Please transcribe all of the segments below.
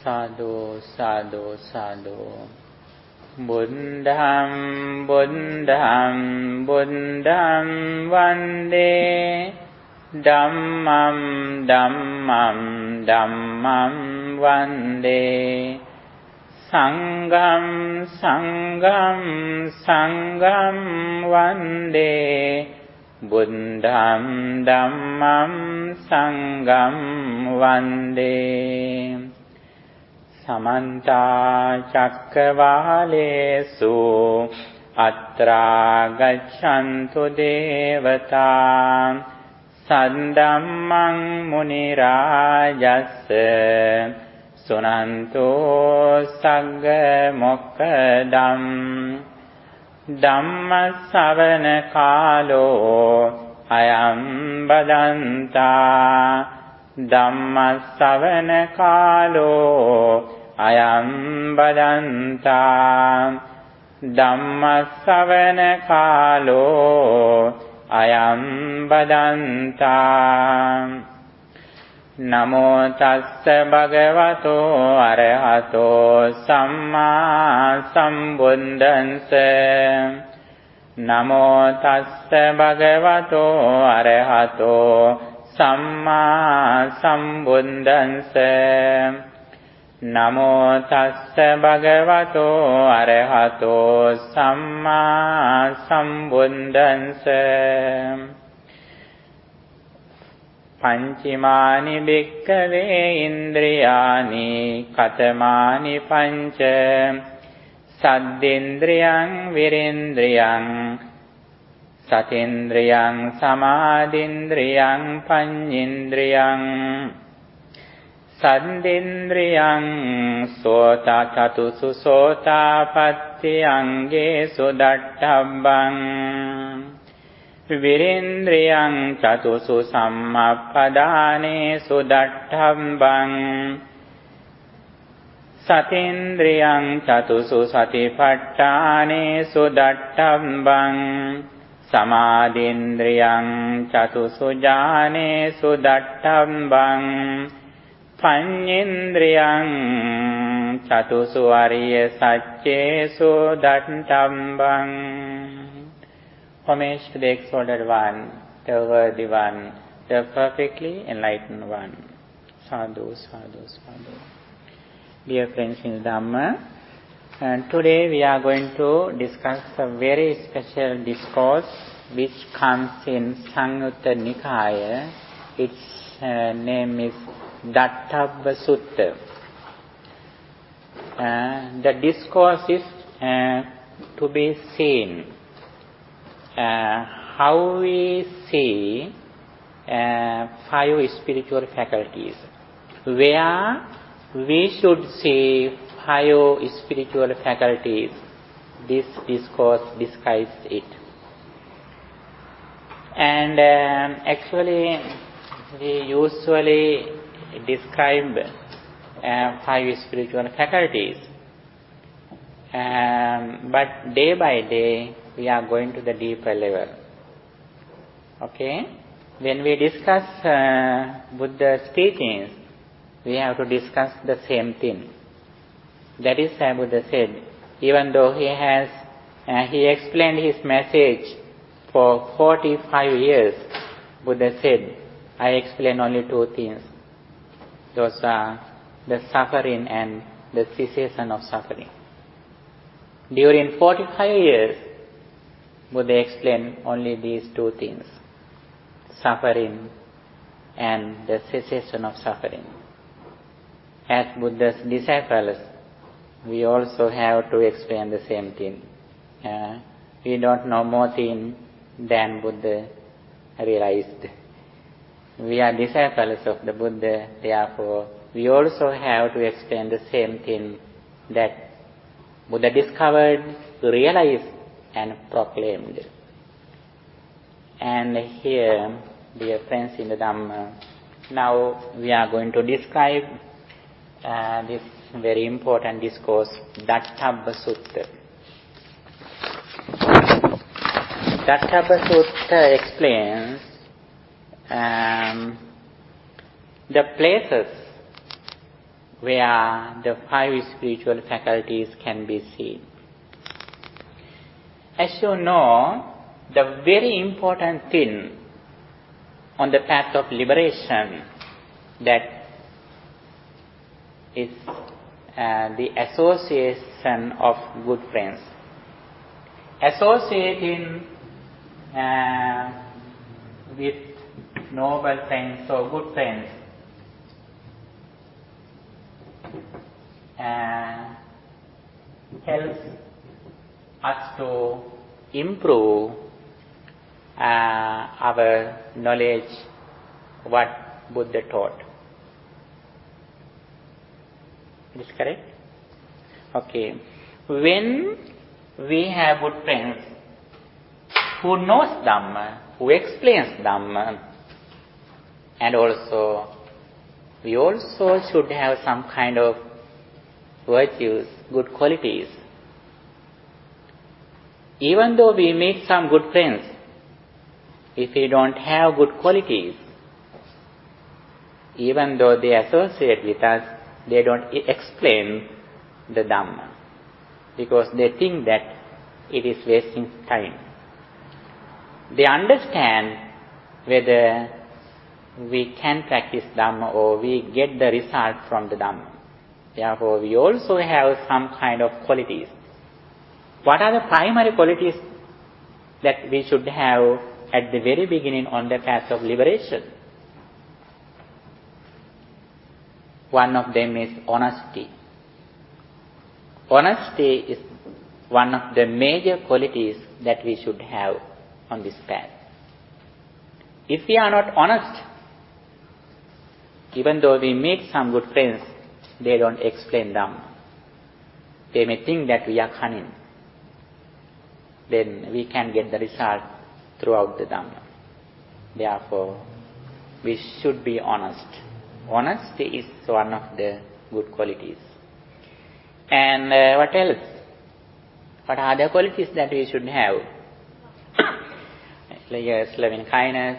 Sadhu, sadhu, sadhu. Buddham, buddham, buddham vande. Dhammam, dhammam, dhammam vande. Sangham, sangham, sangham vande. Buddham, dhammam, sangham vande. Samanta cakkavalesu atra gaccantu devata saddhammang munirajassa sunanto sagga mokkadam dhamma savana kalo ayam badanta dhamma savana kalo ayam badanta dhamma savana kalo ayam badanta namo tassa bhagavato arahato samma sambuddhassa namo tassa bhagavato arahato samma sambuddhassa namo tassa bhagavato arahato samma sambuddhassa pancimani bhikkave indriyani katamani panca saddindriyan virindriyan satindriyan samadindriyan panyindriyan Sandindriyang sota catusu sota pattiyangesu dattabang virindriyang catusu sammapadanesu dattabang satindriyang catusu satipattanesu dattabang samadindriyang catusu janesu dattabang Panyindriyang catusu ariya satchesu dattambang. Homage to the exalted one, the worthy one, the perfectly enlightened one. Sadhu, sadhu, sadhu. Dear friends in Dhamma, and today we are going to discuss a very special discourse which comes in Samyutta Nikaya. Its name is Dattabha Sutta. The discourse is to be seen how we see 5 spiritual faculties. Where we should see 5 spiritual faculties, this discourse describes it. And actually we usually describe 5 spiritual faculties, but day by day we are going to the deeper level. Okay, when we discuss Buddha's teachings, we have to discuss the same thing. That is why Buddha said, even though he explained his message for 45 years, Buddha said, I explain only 2 things. Those are the suffering and the cessation of suffering. During 45 years, Buddha explained only these 2 things, suffering and the cessation of suffering. As Buddha's disciples, we also have to explain the same thing. We don't know more thing than Buddha realized. We are disciples of the Buddha, therefore we also have to explain the same thing that Buddha discovered, realized and proclaimed. And here, dear friends in the Dhamma, now we are going to describe this very important discourse, Dattabha Sutta. Dattabha Sutta explains the places where the 5 spiritual faculties can be seen. As you know, the very important thing on the path of liberation, that is the association of good friends. Associating with noble friends or good friends helps us to improve our knowledge, what Buddha taught. Is this correct? Okay. When we have good friends who knows Dhamma, who explains Dhamma, and also we also should have some kind of virtues, good qualities. Even though we meet some good friends, if we don't have good qualities, even though they associate with us, they don't explain the Dhamma, because they think that it is wasting time. They understand whether we can practice Dhamma or we get the result from the Dhamma. Therefore, we also have some kind of qualities. What are the primary qualities that we should have at the very beginning on the path of liberation? One of them is honesty. Honesty is one of the major qualities that we should have on this path. If we are not honest, even though we meet some good friends, they don't explain Dhamma. They may think that we are cunning. Then we can get the result throughout the Dhamma. Therefore, we should be honest. Honesty is one of the good qualities. And what else? What are the qualities that we should have? Yes, loving kindness,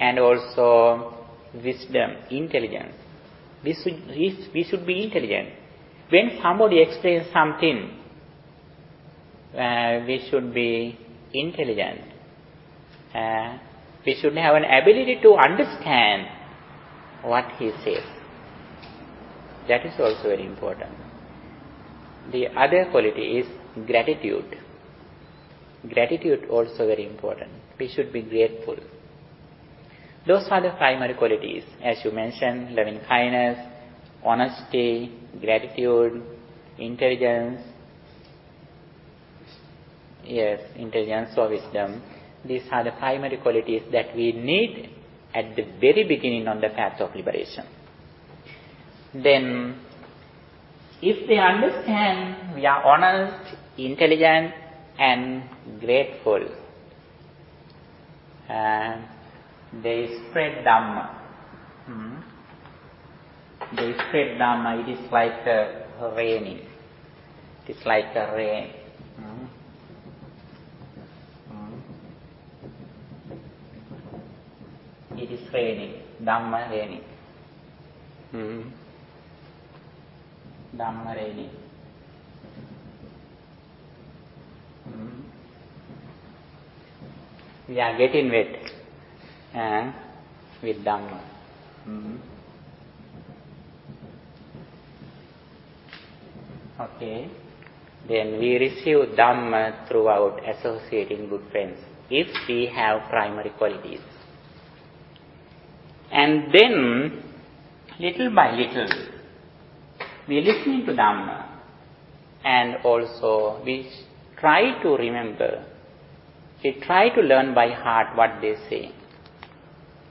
and also wisdom, intelligence. We should be intelligent. When somebody explains something, we should be intelligent. We should have an ability to understand what he says. That is also very important. The other quality is gratitude. Gratitude also very important. We should be grateful. Those are the primary qualities. As you mentioned, loving kindness, honesty, gratitude, intelligence. Yes, intelligence or wisdom. These are the primary qualities that we need at the very beginning on the path of liberation. Then, if they understand we are honest, intelligent, and grateful, they spread Dhamma. They spread Dhamma. It is like raining. It is like a rain. It is raining. Dhamma raining. Dhamma raining. We are getting wet with Dhamma. Okay. Then we receive Dhamma throughout associating good friends, if we have primary qualities. And then, little by little, we listening to Dhamma, and also we try to remember, we try to learn by heart what they say.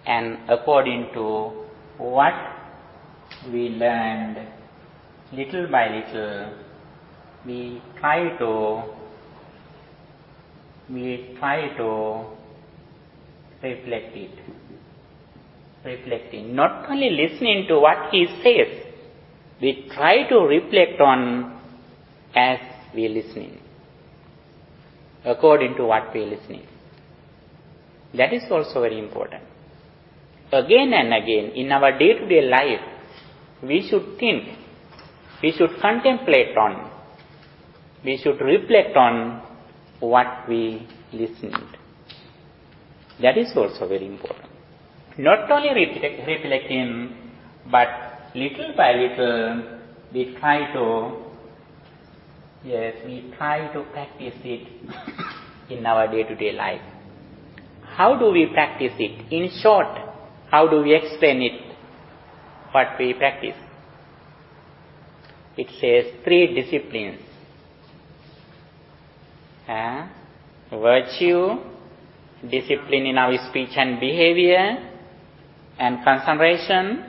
And according to what we learned, little by little, we try to reflect it. Reflecting, not only listening to what he says, we try to reflect on as we listening, according to what we listening. That is also very important. Again and again, in our day-to-day life, we should think we should contemplate on, we should reflect on what we listened. That is also very important. Not only reflecting, but little by little we try to practice it in our day-to-day life. How do we practice it? In short, how do we explain it? What we practice? It says 3 disciplines. Virtue, discipline in our speech and behavior, and concentration,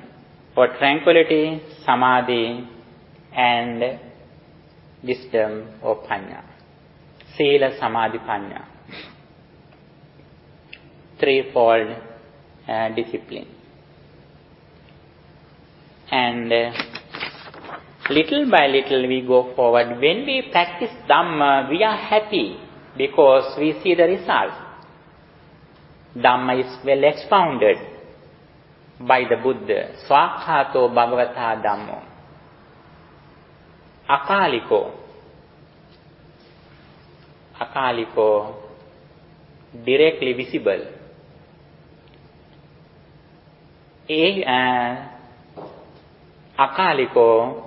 or tranquility, samadhi, and wisdom or panya. Sila, samadhi, panya. 3-fold discipline. And little by little we go forward. When we practice Dhamma, we are happy because we see the results. Dhamma is well expounded by the Buddha. Swakhato bhagavata Dhammo. Akaliko, directly visible. Akaliko,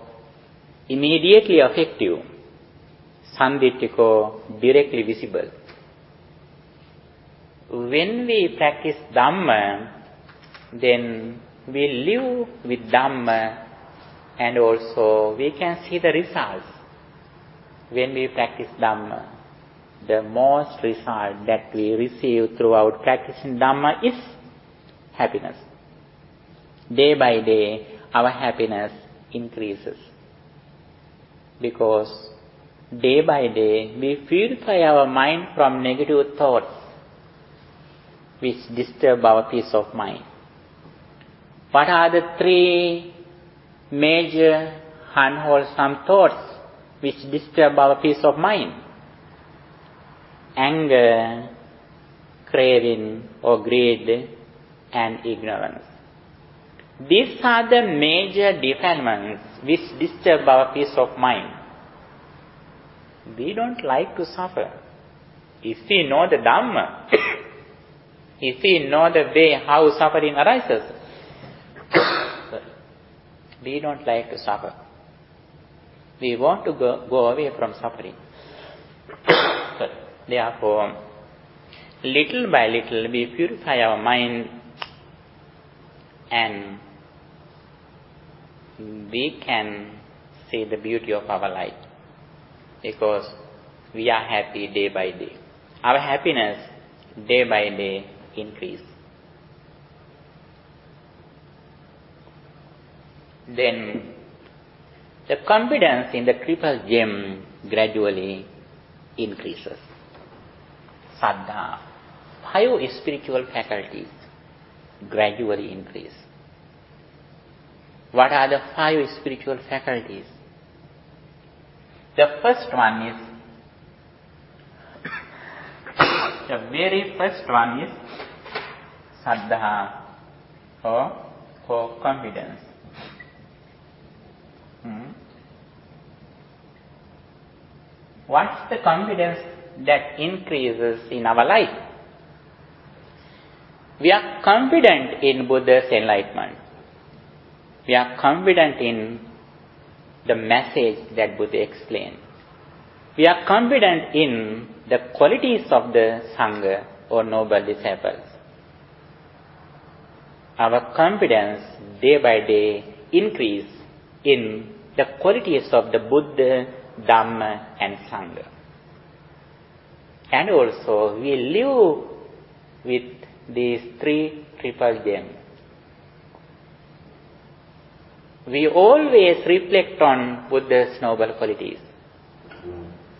immediately effective. Sanditthiko, directly visible. When we practice Dhamma, then we live with Dhamma, and also we can see the results. When we practice Dhamma, the most result that we receive throughout practicing Dhamma is happiness. Day by day, our happiness increases. Because day by day, we purify our mind from negative thoughts which disturb our peace of mind. What are the 3 major unwholesome thoughts which disturb our peace of mind? Anger, craving or greed, and ignorance. These are the major defilements which disturb our peace of mind. We don't like to suffer. If we know the Dhamma, if we know the way how suffering arises, we don't like to suffer. We want to go away from suffering. Therefore, little by little we purify our mind, and we can see the beauty of our life, because we are happy day by day. Our happiness day by day increase. Then the confidence in the triple gem gradually increases. Saddha, 5 spiritual faculties gradually increase. What are the 5 spiritual faculties? The first one is, the very first one is Saddha, or confidence. What's the confidence that increases in our life? We are confident in Buddha's enlightenment. We are confident in the message that Buddha explained. We are confident in the qualities of the Sangha or noble disciples. Our confidence day by day increase in the qualities of the Buddha, Dhamma and Sangha. And also we live with these 3 triple gems. We always reflect on Buddha's noble qualities,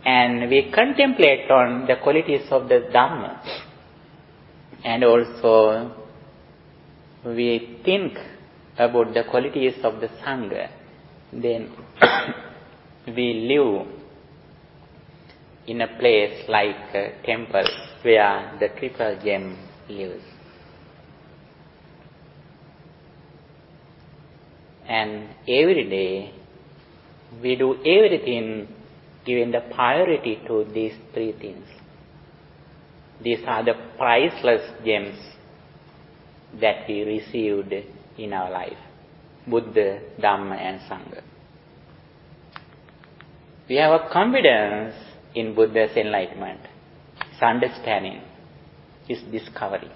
and we contemplate on the qualities of the Dhamma, and also we think about the qualities of the Sangha. Then we live in a place like a temple where the triple gem lives. And every day we do everything giving the priority to these three things. These are the priceless gems that we received in our life. Buddha, Dhamma and Sangha. We have a confidence in Buddha's enlightenment, his understanding, his discovery.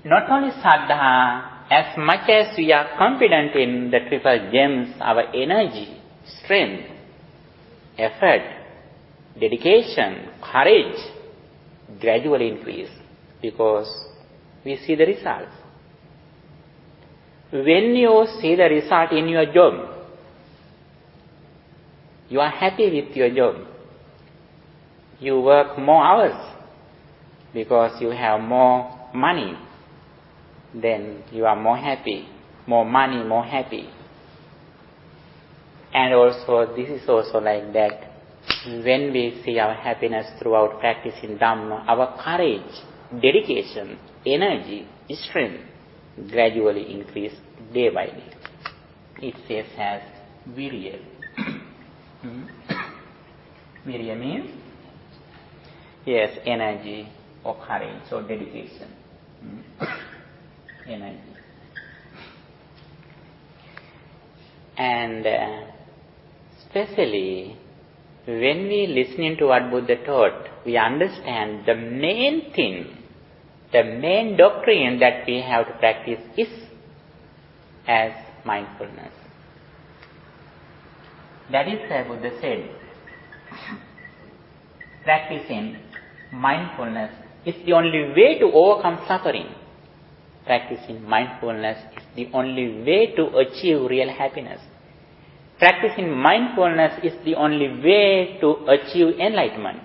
Not only Saddha, as much as we are confident in the triple gems, our energy, strength, effort, dedication, courage gradually increase because we see the results. When you see the result in your job, you are happy with your job. You work more hours because you have more money. Then you are more happy. More money, more happy. And also, this is also like that. When we see our happiness throughout practicing Dhamma, our courage, dedication, energy, strength gradually increase day by day. It says as virya. Virya means, yes, energy or courage or dedication. Energy. And especially when we listening to what Buddha taught, we understand the main thing, the main doctrine that we have to practice is as mindfulness. That is why Buddha said, practicing mindfulness is the only way to overcome suffering. Practicing mindfulness is the only way to achieve real happiness. Practicing mindfulness is the only way to achieve enlightenment.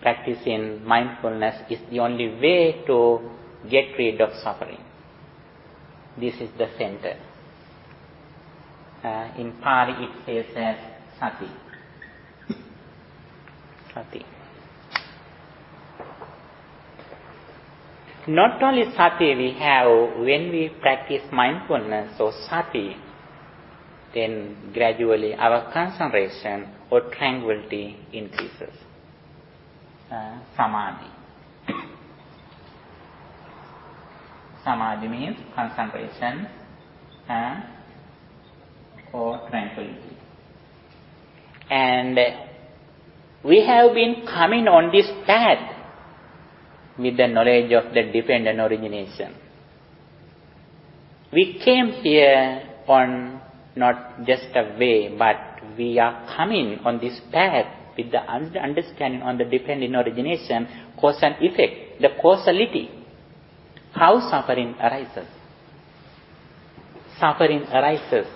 Practicing mindfulness is the only way to get rid of suffering. This is the center. In Pali it says as sati. Sati. Not only sati we have when we practice mindfulness or sati, then gradually our concentration or tranquility increases. Samadhi. Samadhi means concentration or tranquility. And we have been coming on this path with the knowledge of the dependent origination. We came here on not just a way, but we are coming on this path with the understanding on the dependent origination, cause and effect, the causality, how suffering arises. Suffering arises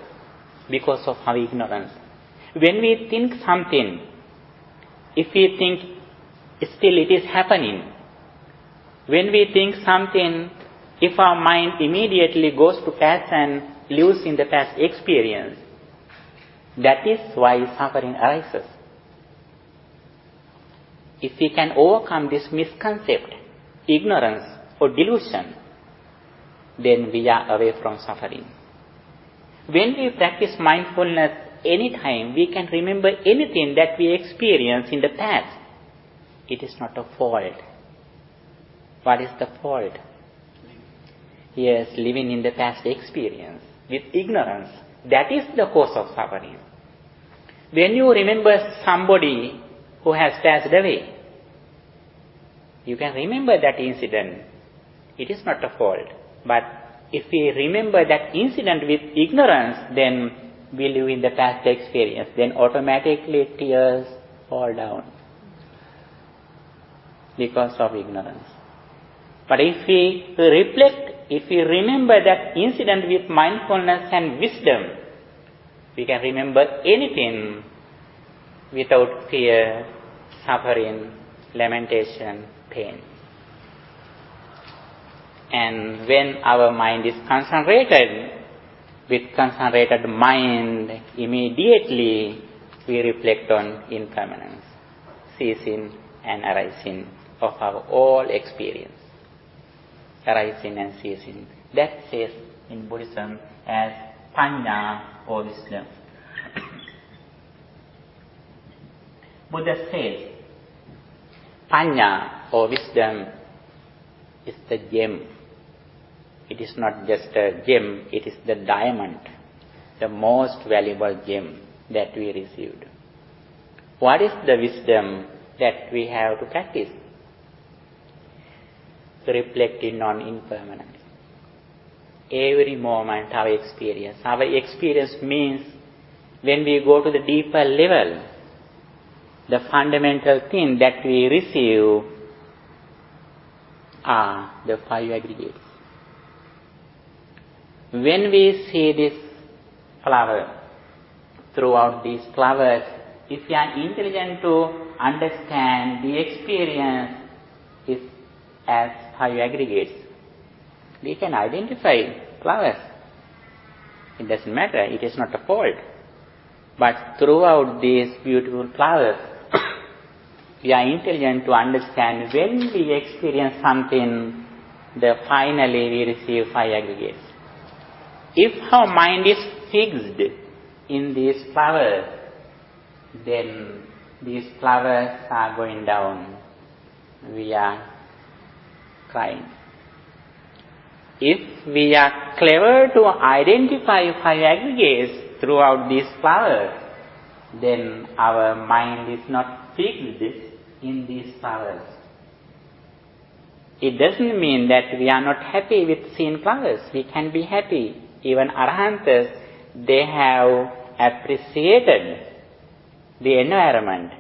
because of our ignorance. When we think something, if we think still it is happening, when we think something, if our mind immediately goes to past and lives in the past experience, that is why suffering arises. If we can overcome this misconcept, ignorance or delusion, then we are away from suffering. When we practice mindfulness anytime, we can remember anything that we experienced in the past. It is not a fault. What is the fault? Yes, living in the past experience with ignorance. That is the cause of suffering. When you remember somebody who has passed away, you can remember that incident. It is not a fault. But if we remember that incident with ignorance, then we live in the past experience. Then automatically tears fall down because of ignorance. But if we reflect, if we remember that incident with mindfulness and wisdom, we can remember anything without fear, suffering, lamentation, pain. And when our mind is concentrated, with concentrated mind, immediately we reflect on impermanence, ceasing and arising of our all experience. Arising and ceasing. That says in Buddhism as Panya or wisdom. Buddha says, Panya or wisdom is the gem. It is not just a gem, it is the diamond, the most valuable gem that we received. What is the wisdom that we have to practice? Reflecting on impermanence. Every moment our experience. Our experience means when we go to the deeper level, the fundamental thing that we receive are the five aggregates. When we see this flower, throughout these flowers, if we are intelligent to understand the experience is as five aggregates, we can identify flowers. It doesn't matter, it is not a fault. But throughout these beautiful flowers, we are intelligent to understand when we experience something, finally we receive five aggregates. If our mind is fixed in these flowers, then these flowers are going down. We are crying. If we are clever to identify five aggregates throughout these flowers, then our mind is not fixed in these flowers. It doesn't mean that we are not happy with seeing flowers. We can be happy. Even Arhantas, they have appreciated the environment.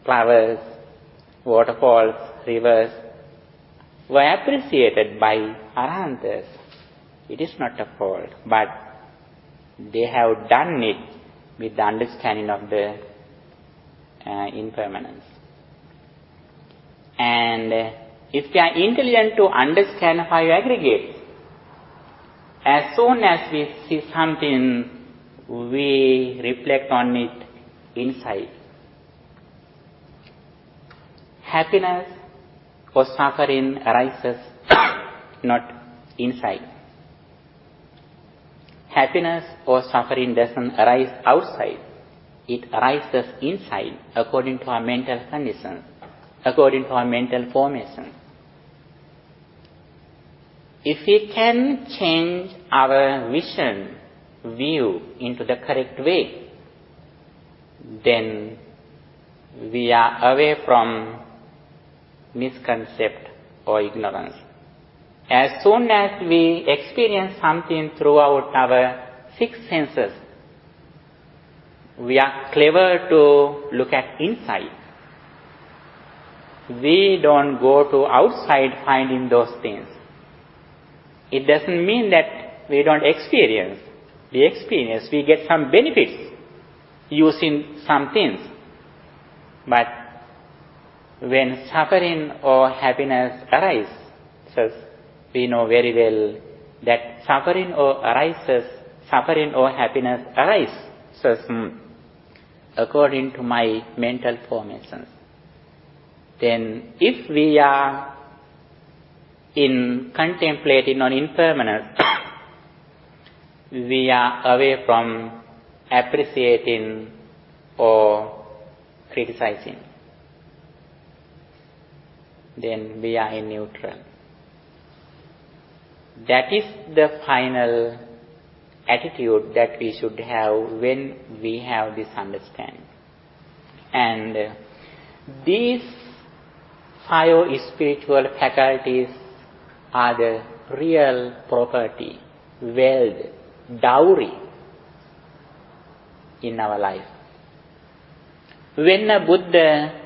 Flowers, waterfalls, rivers were appreciated by Arhantas. It is not a fault, but they have done it with the understanding of the impermanence. And if we are intelligent to understand five aggregates, as soon as we see something, we reflect on it inside. Happiness or suffering arises not inside. Happiness or suffering doesn't arise outside. It arises inside according to our mental conditions, according to our mental formation. If we can change our view into the correct way, then we are away from misconcept or ignorance. As soon as we experience something throughout our six senses, we are clever to look at inside. We don't go to outside finding those things. It doesn't mean that we don't experience. We experience, we get some benefits using some things. But when suffering or happiness arises, we know very well that suffering or happiness arises according to my mental formations. Then if we are in contemplating on impermanence, we are away from appreciating or criticizing. Then we are in neutral. That is the final attitude that we should have when we have this understanding. And these five spiritual faculties are the real property, wealth, dowry in our life. When a Buddha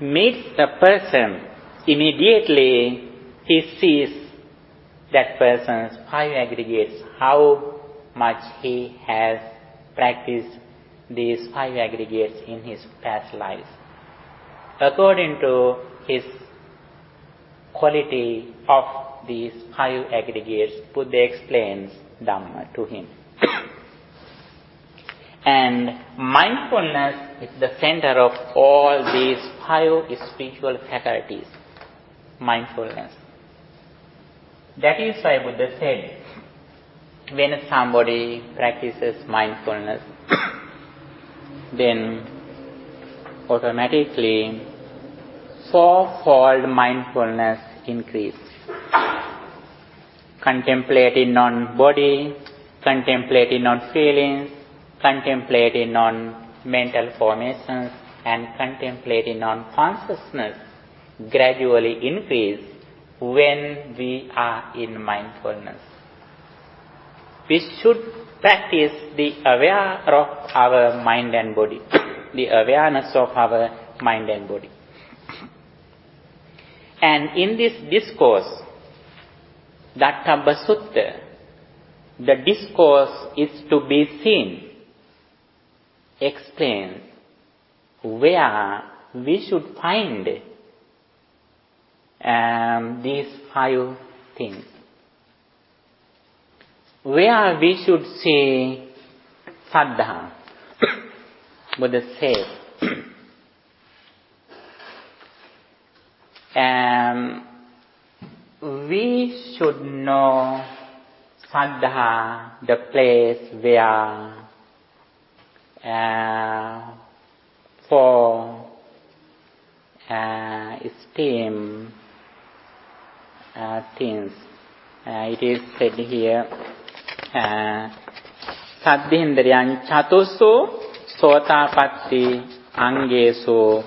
meets a person, immediately he sees that person's five aggregates, how much he has practiced these five aggregates in his past lives. According to his quality of these five aggregates, Buddha explains Dhamma to him. And mindfulness is the center of all these five spiritual faculties. Mindfulness. That is why Buddha said, when somebody practices mindfulness, then automatically fourfold mindfulness increase. Contemplating on body, contemplating on feelings, contemplating on mental formations, and contemplating on consciousness gradually increase when we are in mindfulness. We should practice the awareness of our mind and body, the awareness of our mind and body. And in this discourse, Dhammagaru Sutta, the discourse is to be seen, explains where we should find these 5 things. Where we should see Saddha, Buddha says, we should know Saddha, the place where for esteem things. It is said here, Saddhendriyan Chatusu Sotapatti Angesu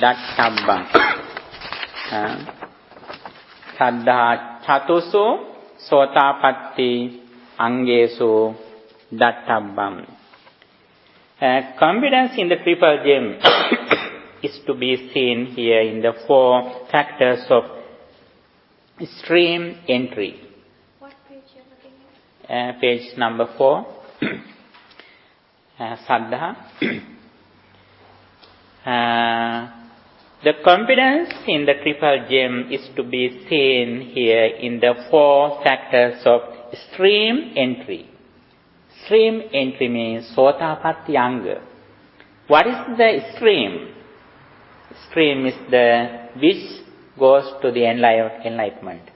Dattabbam. Saddha Chatusu Sotapatti Angesu Dattabbam. Confidence in the triple gem is to be seen here in the 4 factors of stream entry. What page you are looking at? Page number 4. Saddha. The confidence in the triple gem is to be seen here in the 4 factors of stream entry. Stream entry means Sotapatti Anga. What is the stream? Stream is the which goes to the enlightenment.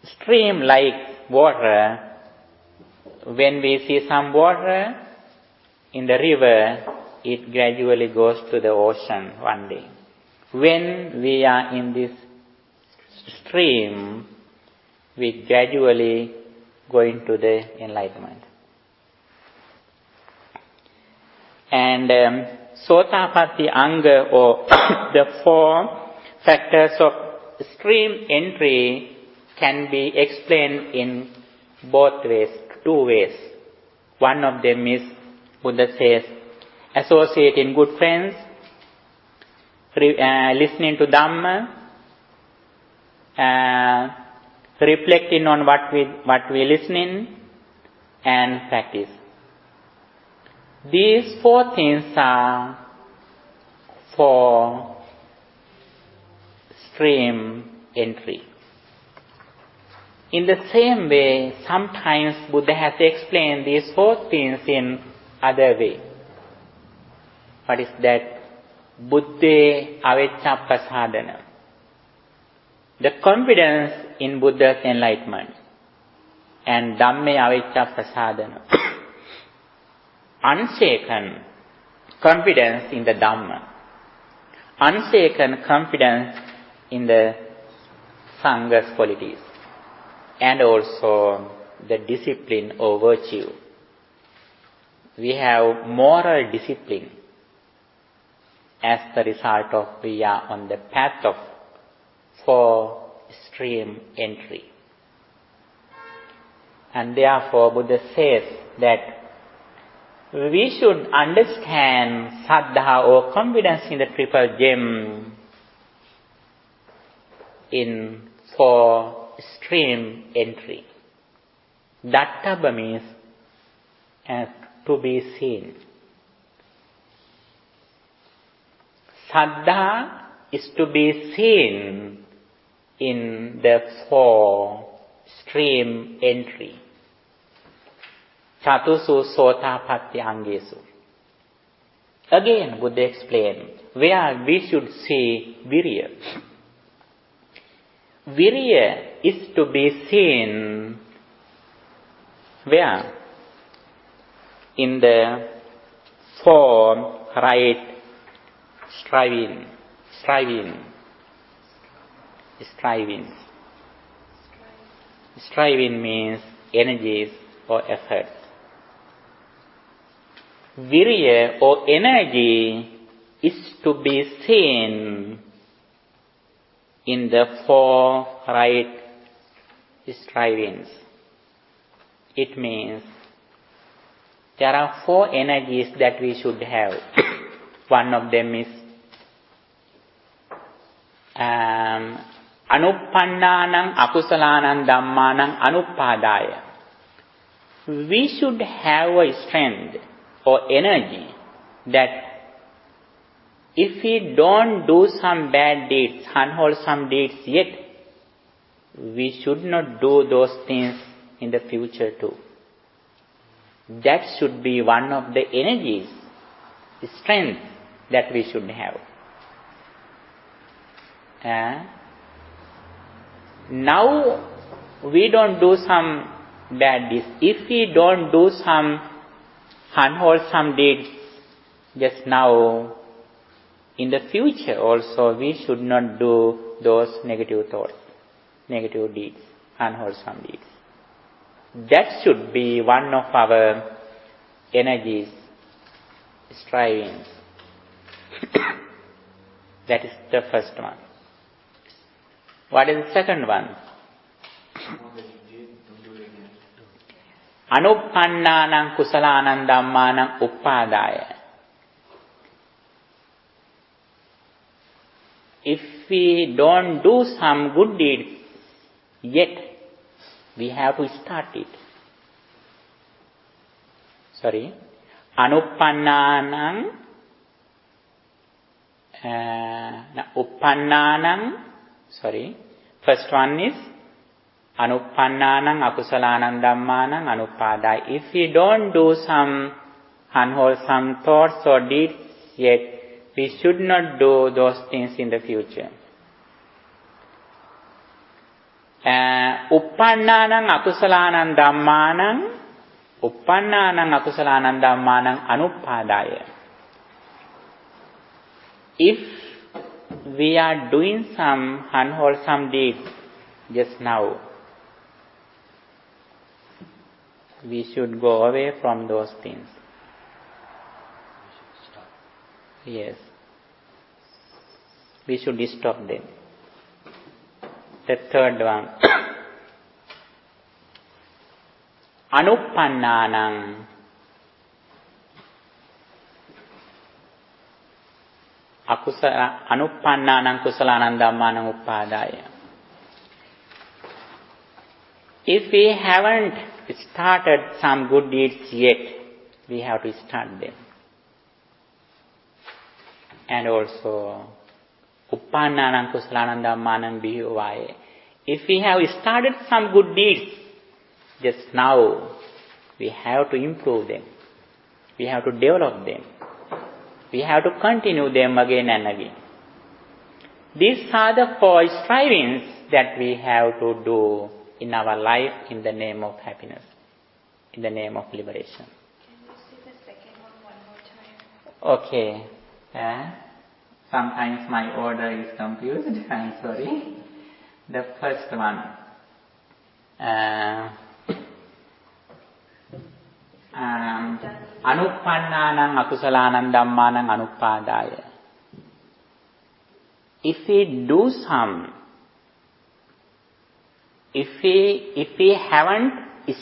Stream like water. When we see some water in the river, it gradually goes to the ocean one day. When we are in this stream, we gradually go into the enlightenment. And Sotapatti Anga, or the 4 factors of stream entry, can be explained in both ways, 2 ways. One of them is, Buddha says, associating good friends, listening to Dhamma, reflecting on what we listening, and practice. These 4 things are for stream entry. In the same way, sometimes Buddha has explained these 4 things in other way. What is that? Buddhe aveccapasadana. The confidence in Buddha's enlightenment. And Dhamme aveccapasadana. Unshaken confidence in the Dhamma. Unshaken confidence in the Sangha's qualities. And also the discipline or virtue. We have moral discipline as the result of we are on the path of 4 stream entry. And therefore Buddha says that we should understand Saddha or confidence in the triple gem in 4 stream entry. Dattaba means to be seen. Saddha is to be seen in the 4 stream entry. Chatusu Sotapatti Angesu. Again, Buddha explained where we should see Virya. Virya is to be seen Where? In the four right striving. Striving means energies or efforts. Virya or energy is to be seen in the four right strivings. It means there are four energies that we should have. One of them is Anuppannānaṁ akusalaṇaṁ dhammānaṁ anuppadāya. We should have a strength or energy that if we don't do some bad deeds, unwholesome deeds yet, we should not do those things in the future too. That should be one of the energies, the strength that we should have. Now we don't do some bad deeds. If we don't do some unwholesome deeds just now, in the future also we should not do those negative thoughts, negative deeds, unwholesome deeds. That should be one of our energies, strivings. That is the first one. What is the second one? Anuppannānaṁ kusalānaṁ dhammānaṁ uppadāya. If we don't do some good deeds yet, we have to start it. Anuppannānaṁ First one is Anuppannānaṁ akusalaṇaṁ dhammānaṁ anuppadāya. If we don't do some unwholesome thoughts or deeds yet, we should not do those things in the future. Uppannānaṁ akusalaṇaṁ dhammānaṁ anuppadāya. If we are doing some unwholesome deeds just now, we should go away from those things. Yes. We should stop them. The third one. Anuppannānaṁ kusalānaṁ dhammānaṁ uppadāya. If we haven't started some good deeds yet, we have to start them. And also, uppannānaṁ kusalānaṁ dhammānaṁ bhiyovāya. If we have started some good deeds just now, we have to improve them. We have to develop them. We have to continue them again and again. These are the four strivings that we have to do in our life in the name of happiness, in the name of liberation. Can you say the second one more time? Okay. Sometimes my order is confused. I'm sorry. The first one. Anuppannānaṁ akusalaṇaṁ dhammānaṁ anuppadāya. If we haven't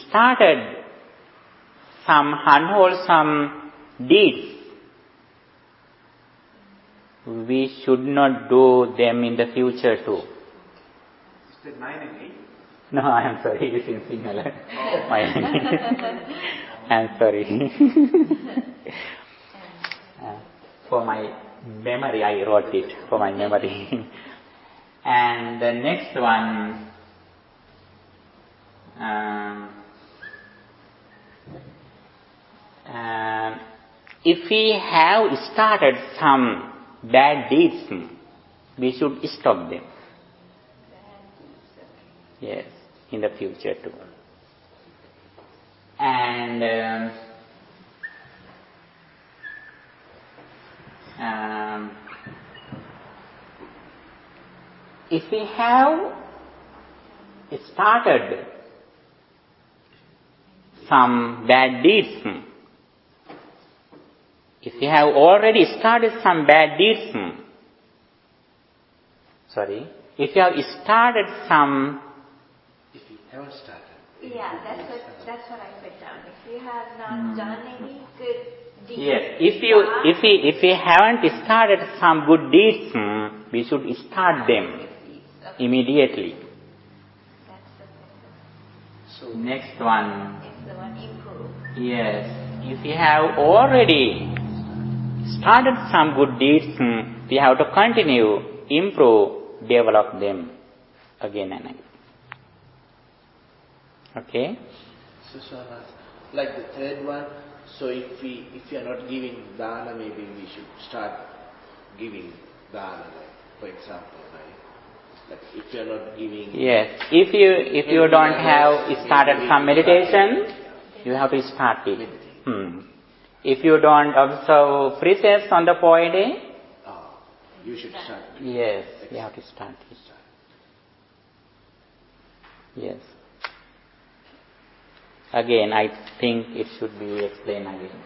started some unwholesome deeds, we should not do them in the future too. Step 9 and 8? No, I am sorry, it's in singular. I am sorry. For my memory, I wrote it, for my memory. And the next one, if we have started some bad deeds, we should stop them. Yes, in the future too. And if we have started some bad deeds, if we have already started some bad deeds, if you have started some, If you haven't started. Yeah, that's what I put down. If you have not done any good deeds. yes, if we haven't started some good deeds, we should start them immediately. That's the second. So Next one. It's the one improve. Yes, if we have already started some good deeds, we have to continue, improve, develop them again and again. Okay? So like the third one, so if we are not giving dana, maybe we should start giving dana, like, for example, right? Like if you are not giving. Yes, if you don't have started some meditation, you have to start it. If you don't observe precepts on the Friday, You should start. yes, you have to start it. Yes. Again, I think it should be explained again.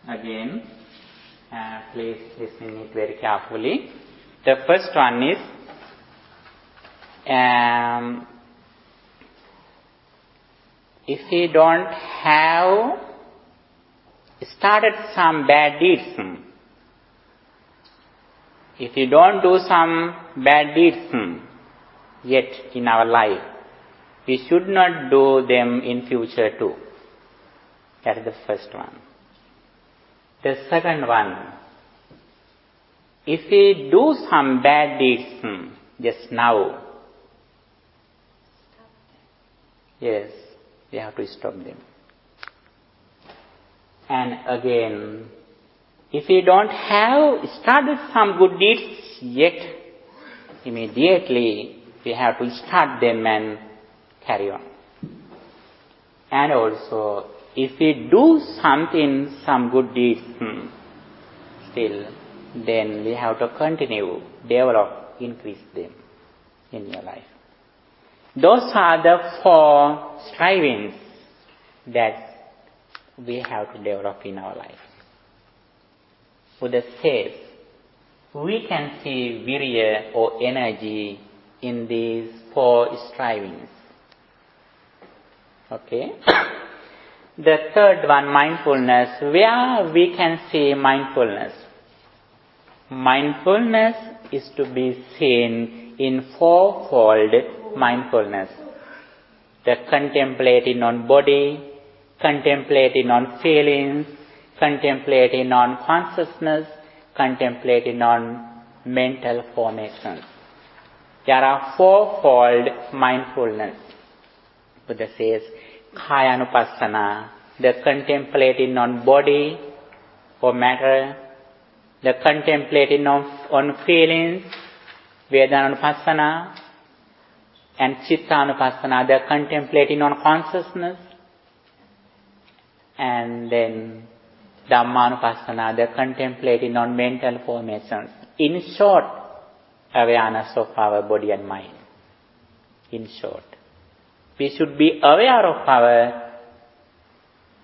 Again, please listen it very carefully. The first one is if we don't have started some bad deeds, if you don't do some bad deeds yet in our life, we should not do them in future too. That is the first one. The second one, if we do some bad deeds just now, yes, we have to stop them. And again, if we don't have started some good deeds yet, immediately we have to start them and carry on. And also, if we do something, some good deeds still, then we have to continue, develop, increase them in your life. Those are the 4 strivings that we have to develop in our life. Buddha says, we can see virya or energy in these 4 strivings. Okay? The third one, mindfulness. Where we can see mindfulness? Mindfulness is to be seen in 4-fold mindfulness. The contemplating on body, contemplating on feelings, contemplating on consciousness, contemplating on mental formations. There are 4-fold mindfulness. Buddha says, Kayanupassana, the contemplating on body or matter, the contemplating on feelings, Vedananupassana, and Chittanupassana, the contemplating on consciousness, and then Dhammanupassana, the contemplating on mental formations. In short, awareness of our body and mind. In short, we should be aware of our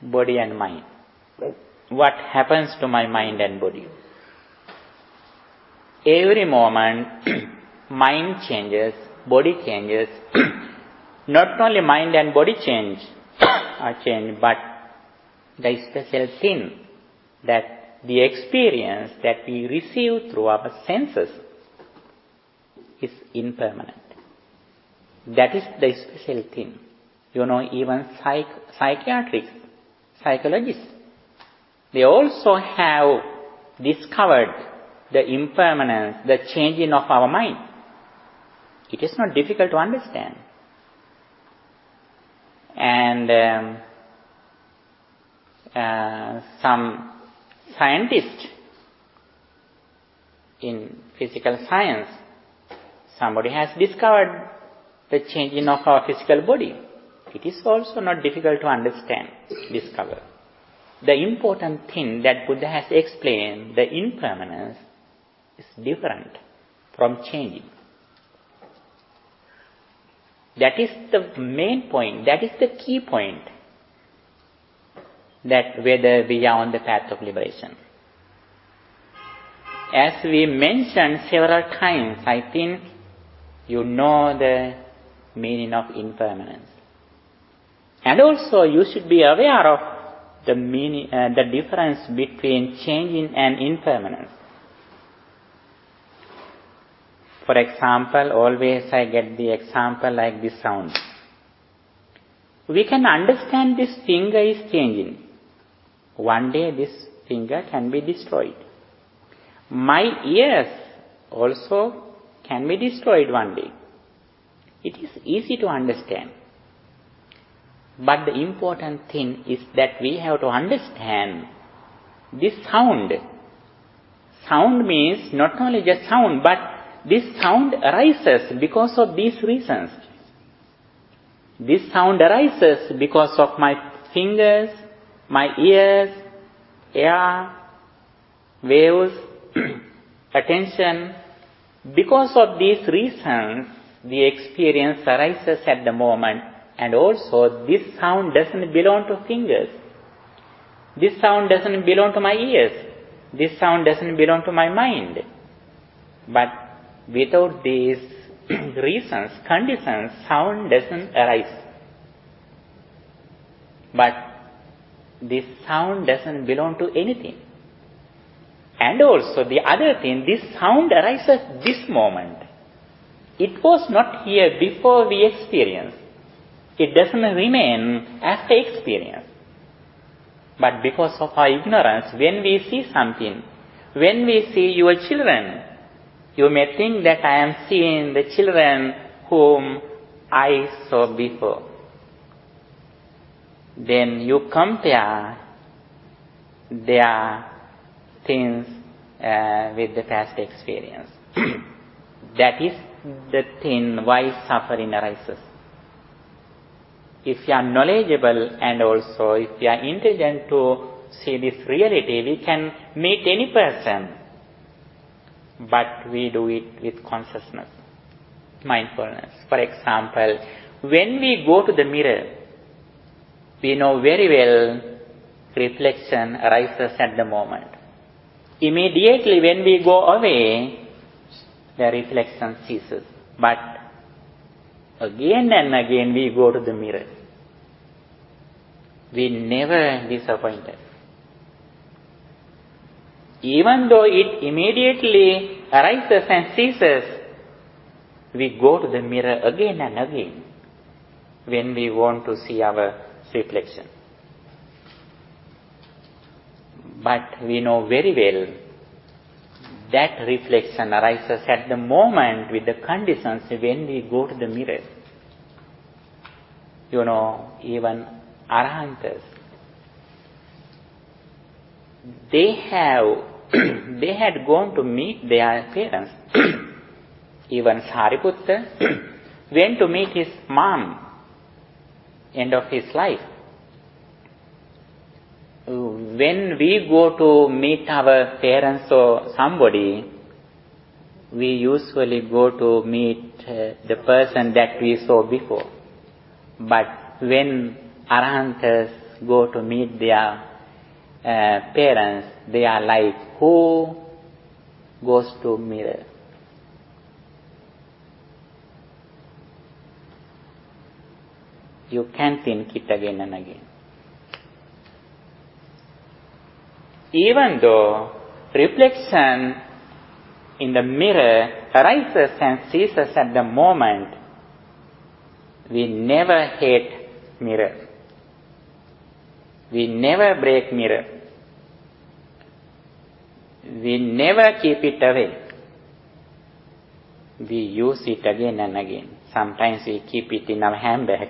body and mind. What happens to my mind and body? Every moment, mind changes, body changes. Not only mind and body change, but the special thing that the experience that we receive through our senses is impermanent. That is the special thing. You know, even psychiatrists, psychologists, they also have discovered the impermanence, the changing of our mind. It is not difficult to understand. And some scientists in physical science, somebody has discovered the changing of our physical body. It is also not difficult to understand, discover. The important thing that Buddha has explained, the impermanence, is different from changing. That is the main point, that is the key point, that whether we are on the path of liberation. As we mentioned several times, I think you know the meaning of impermanence. And also you should be aware of the meaning, the difference between changing and impermanence. For example, always I get the example like this sound. We can understand this finger is changing. One day this finger can be destroyed. My ears also can be destroyed one day. It is easy to understand. But the important thing is that we have to understand this sound. Sound means not only just sound, but this sound arises because of these reasons. This sound arises because of my fingers, my ears, air, waves, attention. Because of these reasons, the experience arises at the moment. And also, this sound doesn't belong to fingers. This sound doesn't belong to my ears. This sound doesn't belong to my mind. But without these reasons, conditions, sound doesn't arise. But this sound doesn't belong to anything. And also the other thing, this sound arises this moment. It was not here before we experienced. It doesn't remain after experience. But because of our ignorance, when we see something, when we see your children, you may think that I am seeing the children whom I saw before. Then you compare their things with the past experience. That is the thing why suffering arises. If you are knowledgeable and also if you are intelligent to see this reality, we can meet any person. But we do it with consciousness, mindfulness. For example, when we go to the mirror, we know very well reflection arises at the moment. Immediately when we go away, the reflection ceases. But again and again we go to the mirror. We never disappointed. Even though it immediately arises and ceases, we go to the mirror again and again when we want to see our reflection. But we know very well that reflection arises at the moment with the conditions when we go to the mirror. You know, even Arahants, they had gone to meet their parents. Even Sariputta went to meet his mom, end of his life. When we go to meet our parents or somebody, we usually go to meet the person that we saw before. But when Arahants go to meet their parents, they are like, who goes to mirror? You can think it again and again. Even though reflection in the mirror arises and ceases at the moment, we never hate mirror. We never break mirror. We never keep it away. We use it again and again. Sometimes we keep it in our handbag.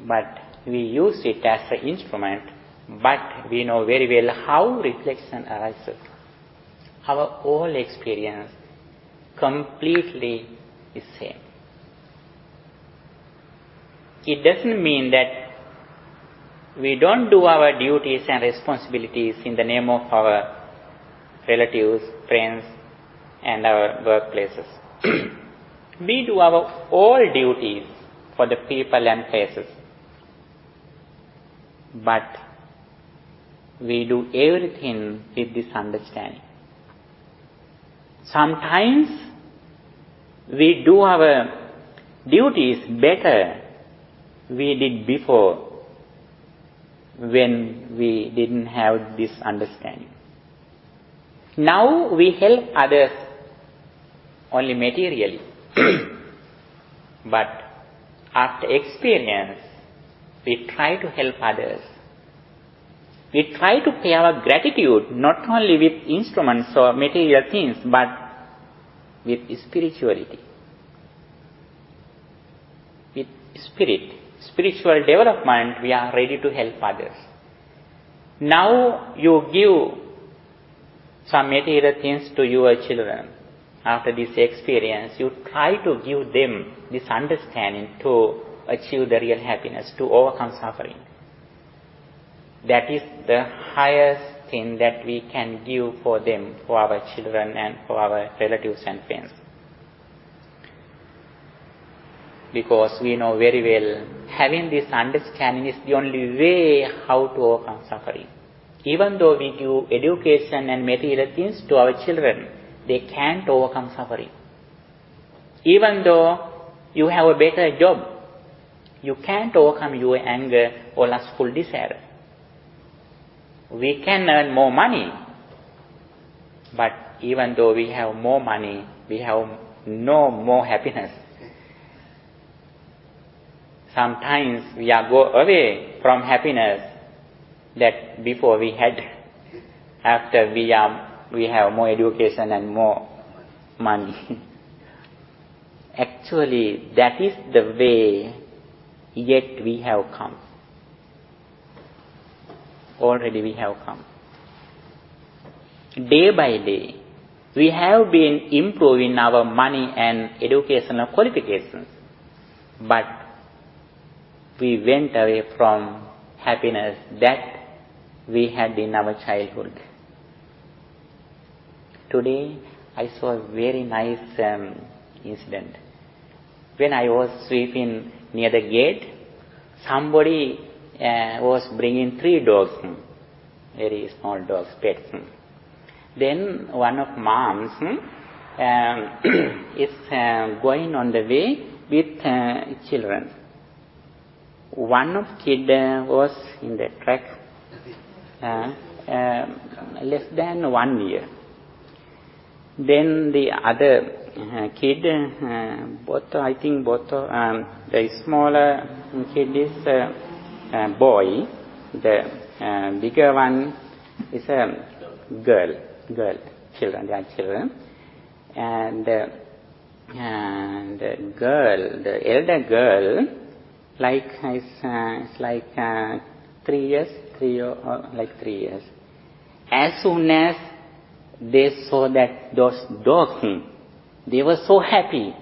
But we use it as an instrument, but we know very well how reflection arises. Our whole experience completely the same. It doesn't mean that we don't do our duties and responsibilities in the name of our relatives, friends, and our workplaces. We do our all duties for the people and places. But we do everything with this understanding. Sometimes we do our duties better we did before when we didn't have this understanding. Now we help others only materially. But after experience, we try to help others. We try to pay our gratitude not only with instruments or material things, but with spirituality. With spiritual development, we are ready to help others. Now you give some material things to your children. After this experience, you try to give them this understanding to achieve the real happiness, to overcome suffering. That is the highest thing that we can give for them, for our children and for our relatives and friends. Because we know very well, having this understanding is the only way how to overcome suffering. Even though we give education and material things to our children, they can't overcome suffering. Even though you have a better job, you can't overcome your anger or lustful desire. We can earn more money, but even though we have more money, we have no more happiness. Sometimes we are go away from happiness that before we had, after we have more education and more money. Actually, that is the way yet we have come. Already we have come. Day by day, we have been improving our money and educational qualifications, but we went away from happiness that we had in our childhood. Today, I saw a very nice incident. When I was sweeping near the gate, somebody was bringing 3 dogs, very small dogs, pets. Then one of moms is going on the way with children. One of kid was in the track less than 1 year. Then the other kid, the smaller kid is boy, the bigger one is a girl, children, they are children. And the elder girl, it's like 3 years. As soon as they saw that those dogs, they were so happy.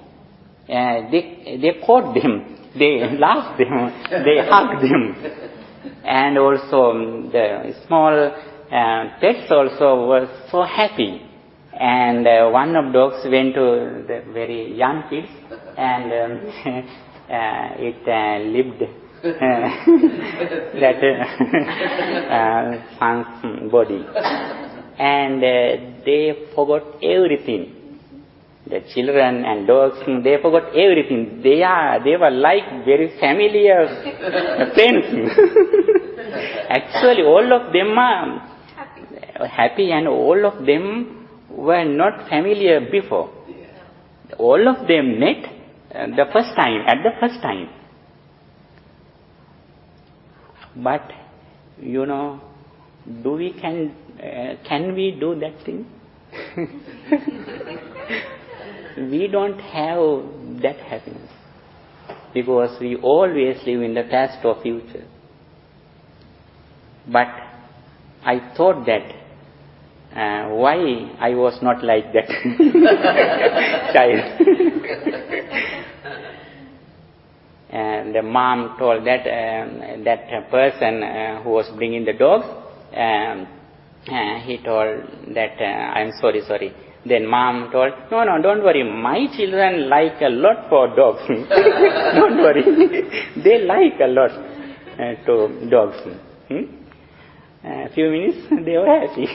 They caught them, they laughed them, they hugged them. And also the small pets also were so happy. And one of dogs went to the very young kids and it lived that son's body. And they forgot everything. The children and dogs, they forgot everything. They were like very familiar friends. Actually, all of them are happy and all of them were not familiar before. All of them met at the first time. But, can we do that thing? We don't have that happiness because we always live in the past or future. But I thought that why I was not like that child. And the mom told that that person who was bringing the dogs, he told that I'm sorry. Then mom told, no, don't worry. My children like a lot for dogs. Don't worry. They like a lot to dogs. A few minutes, they were happy.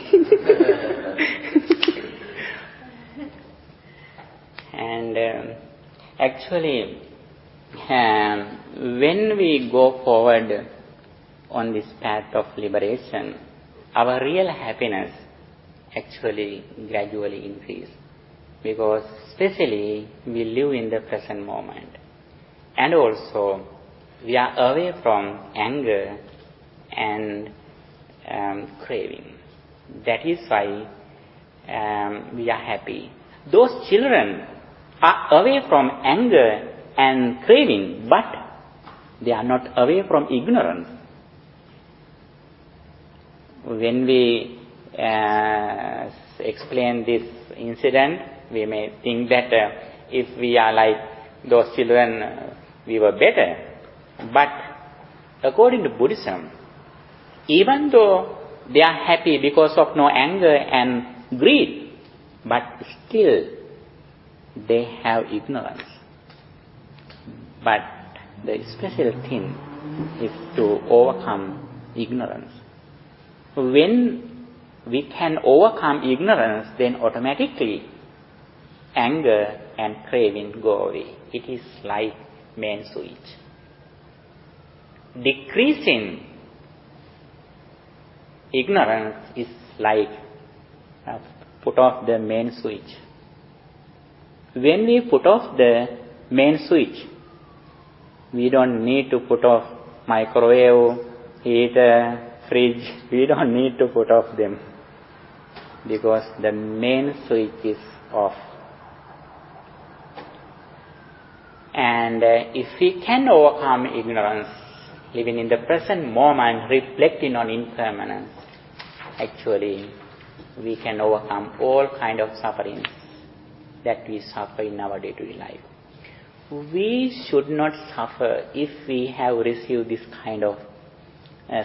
And actually, when we go forward on this path of liberation, our real happiness actually gradually increase, because especially we live in the present moment, and also we are away from anger and craving. That is why we are happy. Those children are away from anger and craving, but they are not away from ignorance. When we explain this incident, we may think that if we are like those children, we were better. But according to Buddhism, even though they are happy because of no anger and greed, but still they have ignorance. But the special thing is to overcome ignorance. When we can overcome ignorance, then automatically anger and craving go away. It is like main switch. Decreasing ignorance is like put off the main switch. When we put off the main switch, we don't need to put off microwave, heater, fridge. We don't need to put off them, because the main switch is off. And if we can overcome ignorance, living in the present moment, reflecting on impermanence, actually we can overcome all kind of sufferings that we suffer in our day-to-day life. We should not suffer if we have received this kind of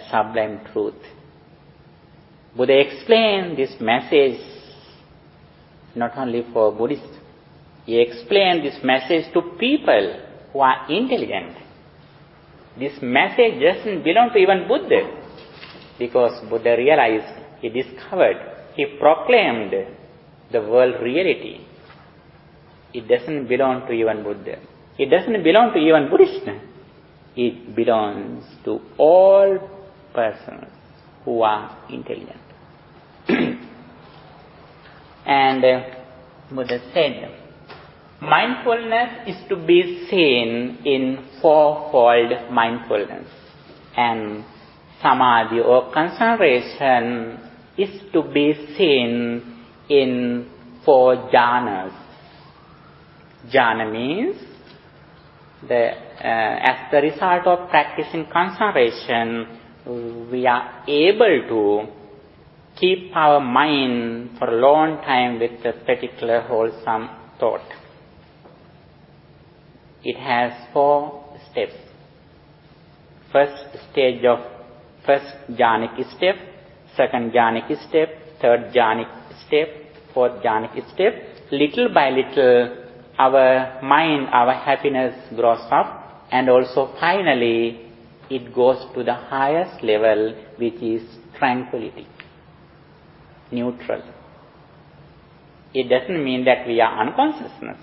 sublime truth. Buddha explained this message not only for Buddhists. He explained this message to people who are intelligent. This message doesn't belong to even Buddha, because Buddha realized, he discovered, he proclaimed the world reality. It doesn't belong to even Buddha. It doesn't belong to even Buddhist. It belongs to all persons who are intelligent. And Buddha said, mindfulness is to be seen in fourfold mindfulness, and samadhi or concentration is to be seen in four jhanas. Jhana means as the result of practicing concentration, we are able to keep our mind for a long time with a particular wholesome thought. It has 4 steps. First jhanic step, second jhanic step, third jhanic step, fourth jhanic step. Little by little, our mind, our happiness grows up, and also finally it goes to the highest level, which is tranquility, neutral. It doesn't mean that we are unconsciousness.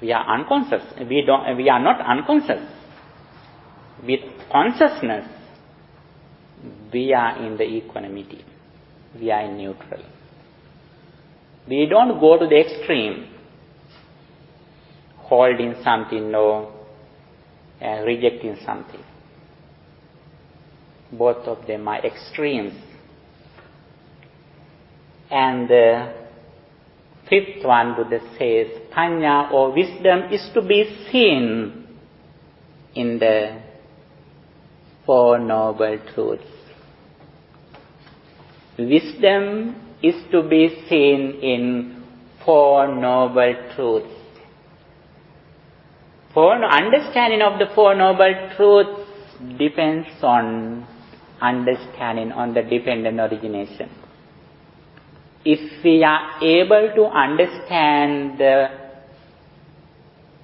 We are unconscious. We are not unconscious. With consciousness, we are in the equanimity. We are in neutral. We don't go to the extreme, holding something or rejecting something. Both of them are extremes. And the 5th one, Buddha says, Panya or wisdom is to be seen in the 4 noble truths. Wisdom is to be seen in Four Noble Truths. Understanding of the Four Noble Truths depends on understanding on the dependent origination. If we are able to understand the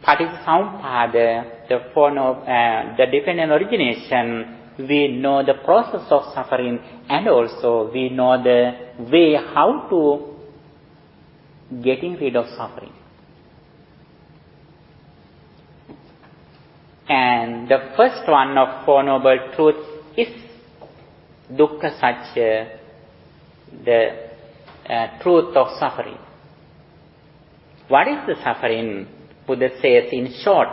Paticcasamuppada, the dependent origination, we know the process of suffering, and also we know the way how to getting rid of suffering. And the first one of Four Noble Truths is Dukkha Satya, the truth of suffering. What is the suffering? Buddha says in short,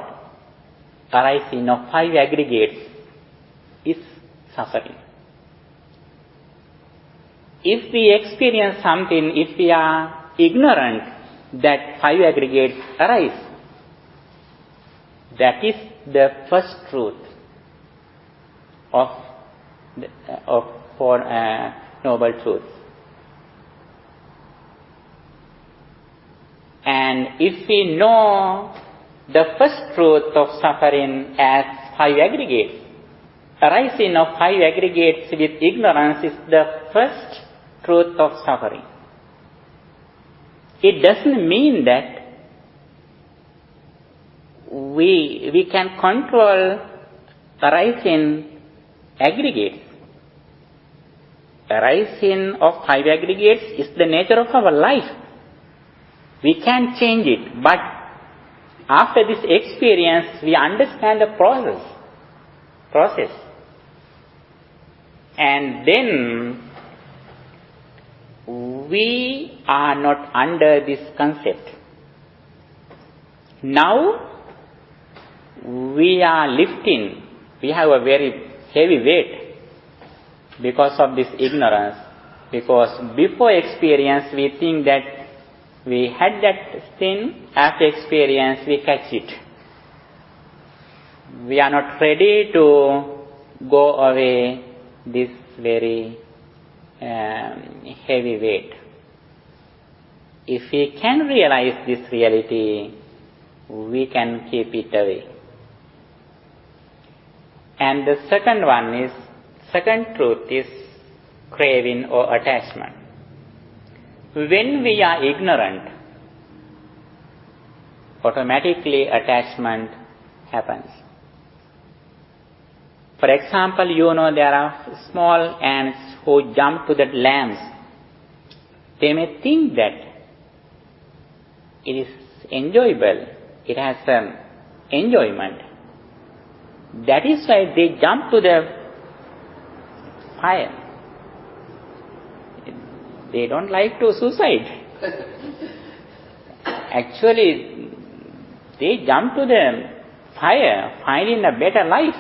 arising of five aggregates is suffering. If we experience something, if we are ignorant that five aggregates arise, that is the first truth of Four Noble Truths. And if we know the first truth of suffering as five aggregates, arising of five aggregates with ignorance is the first truth of suffering. It doesn't mean that we can control arising aggregates. Arising of five aggregates is the nature of our life. We can't change it, but after this experience, we understand the process. And then, we are not under this concept. Now, we are lifting, we have a very heavy weight because of this ignorance. Because before experience, we think that we had that thing, after experience we catch it. We are not ready to go away this very heavy weight. If we can realize this reality, we can keep it away. And the second truth is craving or attachment. When we are ignorant, automatically attachment happens. For example, there are small ants who jump to the lamps. They may think that it is enjoyable, it has an enjoyment. That is why they jump to the fire. They don't like to suicide. Actually, they jump to the fire, finding a better life.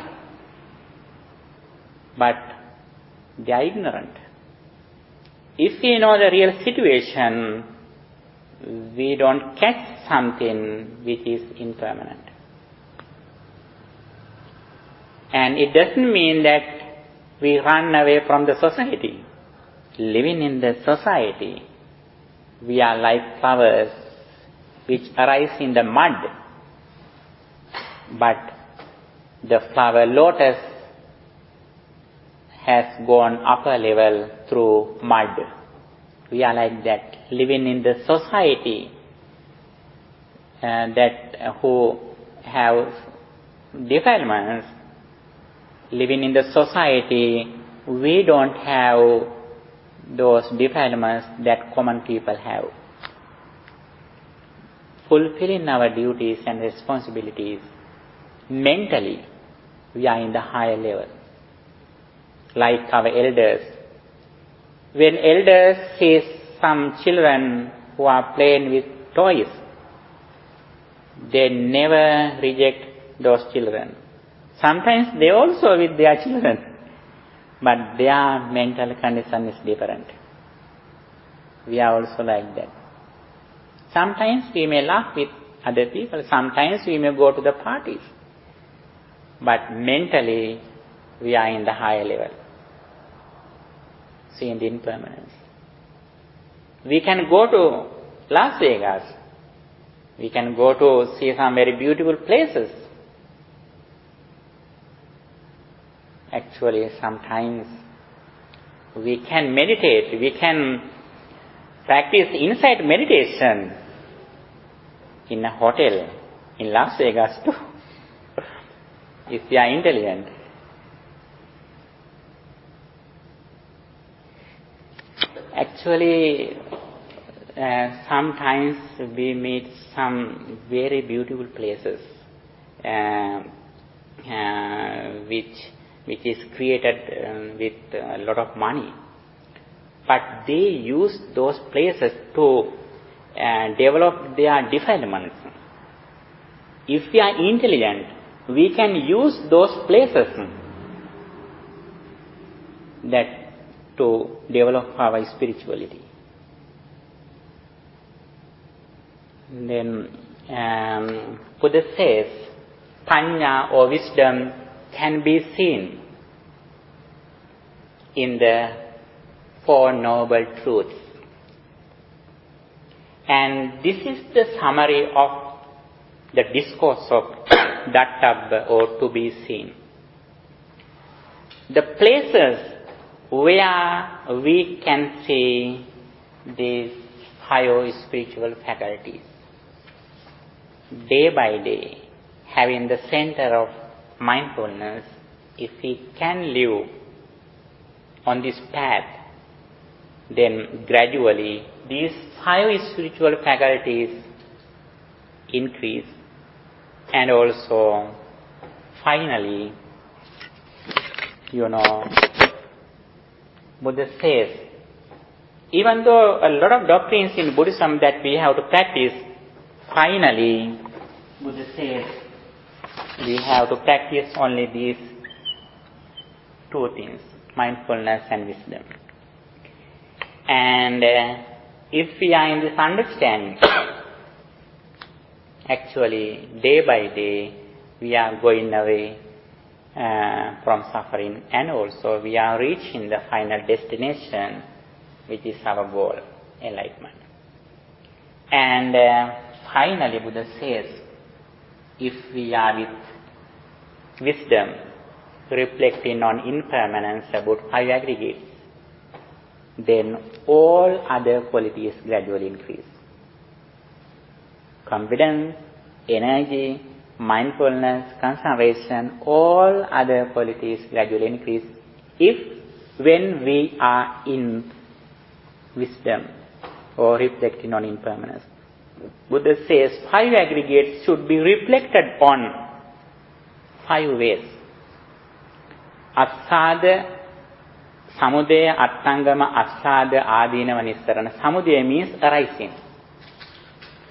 But they are ignorant. If we know the real situation, we don't catch something which is impermanent. And it doesn't mean that we run away from the society. Living in the society, we are like flowers which arise in the mud. But the flower lotus has gone upper level through mud. We are like that, living in the society who have defilements. Living in the society, we don't have those defilements that common people have. Fulfilling our duties and responsibilities, mentally, we are in the higher level. Like our elders. When elders see some children who are playing with toys, they never reject those children. Sometimes they also with their children. But their mental condition is different. We are also like that. Sometimes we may laugh with other people. Sometimes we may go to the parties. But mentally, we are in the higher level. seeing the impermanence. We can go to Las Vegas. We can go to see some very beautiful places. Actually, sometimes we can meditate, we can practice insight meditation in a hotel in Las Vegas too, if we are intelligent. Actually, sometimes we meet some very beautiful places which is created with a lot of money. But they use those places to develop their defilements. If we are intelligent, we can use those places that to develop our spirituality. Then Buddha says, Panya or wisdom can be seen in the Four Noble Truths. And this is the summary of the discourse of Datthabba or to be seen. The places where we can see these higher spiritual faculties. Day by day, having the center of mindfulness, if we can live on this path, then gradually these five spiritual faculties increase, and also finally, Buddha says, even though a lot of doctrines in Buddhism that we have to practice, finally, Buddha says, we have to practice only these two things, mindfulness and wisdom. And if we are in this understanding, actually, day by day, we are going away from suffering, and also we are reaching the final destination, which is our goal, enlightenment. And finally, Buddha says, if we are with wisdom, reflecting on impermanence about five aggregates, then all other qualities gradually increase. Confidence, energy, mindfulness, concentration, all other qualities gradually increase when we are in wisdom or reflecting on impermanence. Buddha says five aggregates should be reflected on five ways. Assada, Samudaya, Attangama, Assada, Adinava, Nissarana. Samudaya means arising.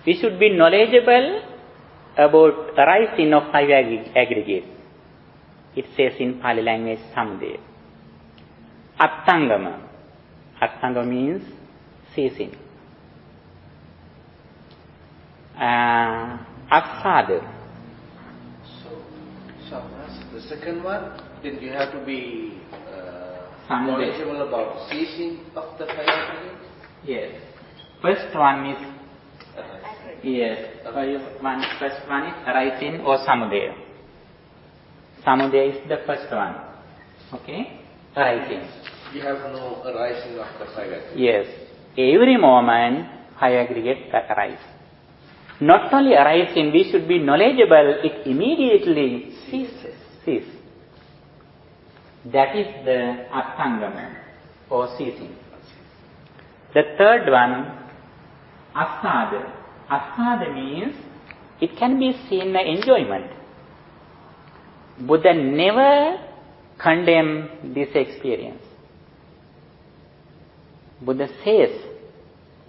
We should be knowledgeable about arising of five aggregates. It says in Pali language, Samudaya. Attangama. Attangama means ceasing. Assada. So the second one, then you have to be Knowledgeable about ceasing of the five aggregates? Yes. First one is first one is arising or samudaya. Samudaya is the first one. Okay? Arising. You have to know arising of the five aggregates. Yes. Every moment five aggregates arise. Not only arising, we should be knowledgeable, it immediately ceases. That is the attangama or ceasing. The third one, asada. Asada means it can be seen as enjoyment. Buddha never condemned this experience. Buddha says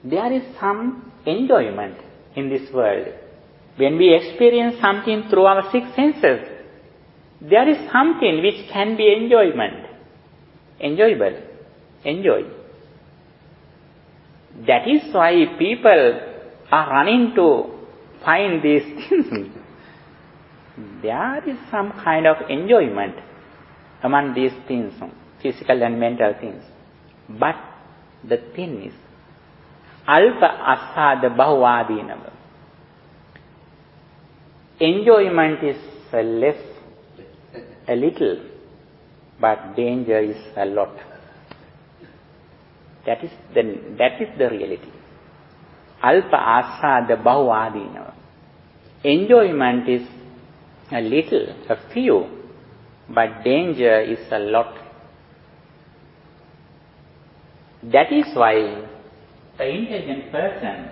there is some enjoyment in this world. When we experience something through our six senses, there is something which can be enjoyable. Enjoy. That is why people are running to find these things. There is some kind of enjoyment among these things, physical and mental things. But the thing is, alpa asada bahuvadinava. Enjoyment is less, a little, but danger is a lot. That is the reality. Alpa asada bahuvadinava. Enjoyment is a little, a few, but danger is a lot. That is why the intelligent person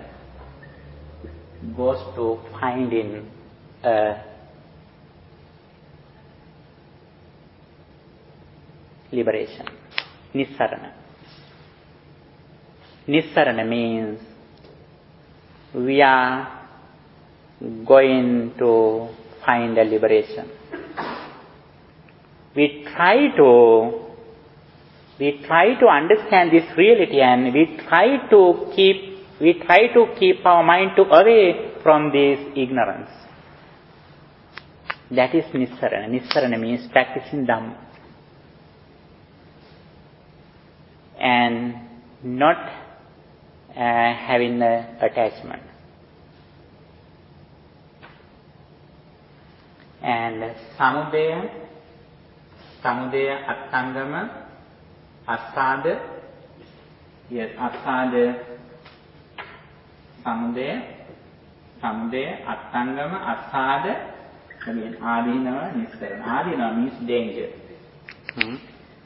goes to finding a liberation. Nissarana. Nissarana means we are going to find a liberation. We try to understand this reality, and we try to keep our mind away from this ignorance. That is Nissarana. Nissarana means practicing Dhamma. And not having an attachment. And samudaya attangama, asada, yes, asada, samudaya attangama, asada, again, adinava, nissarana. Adinava means danger.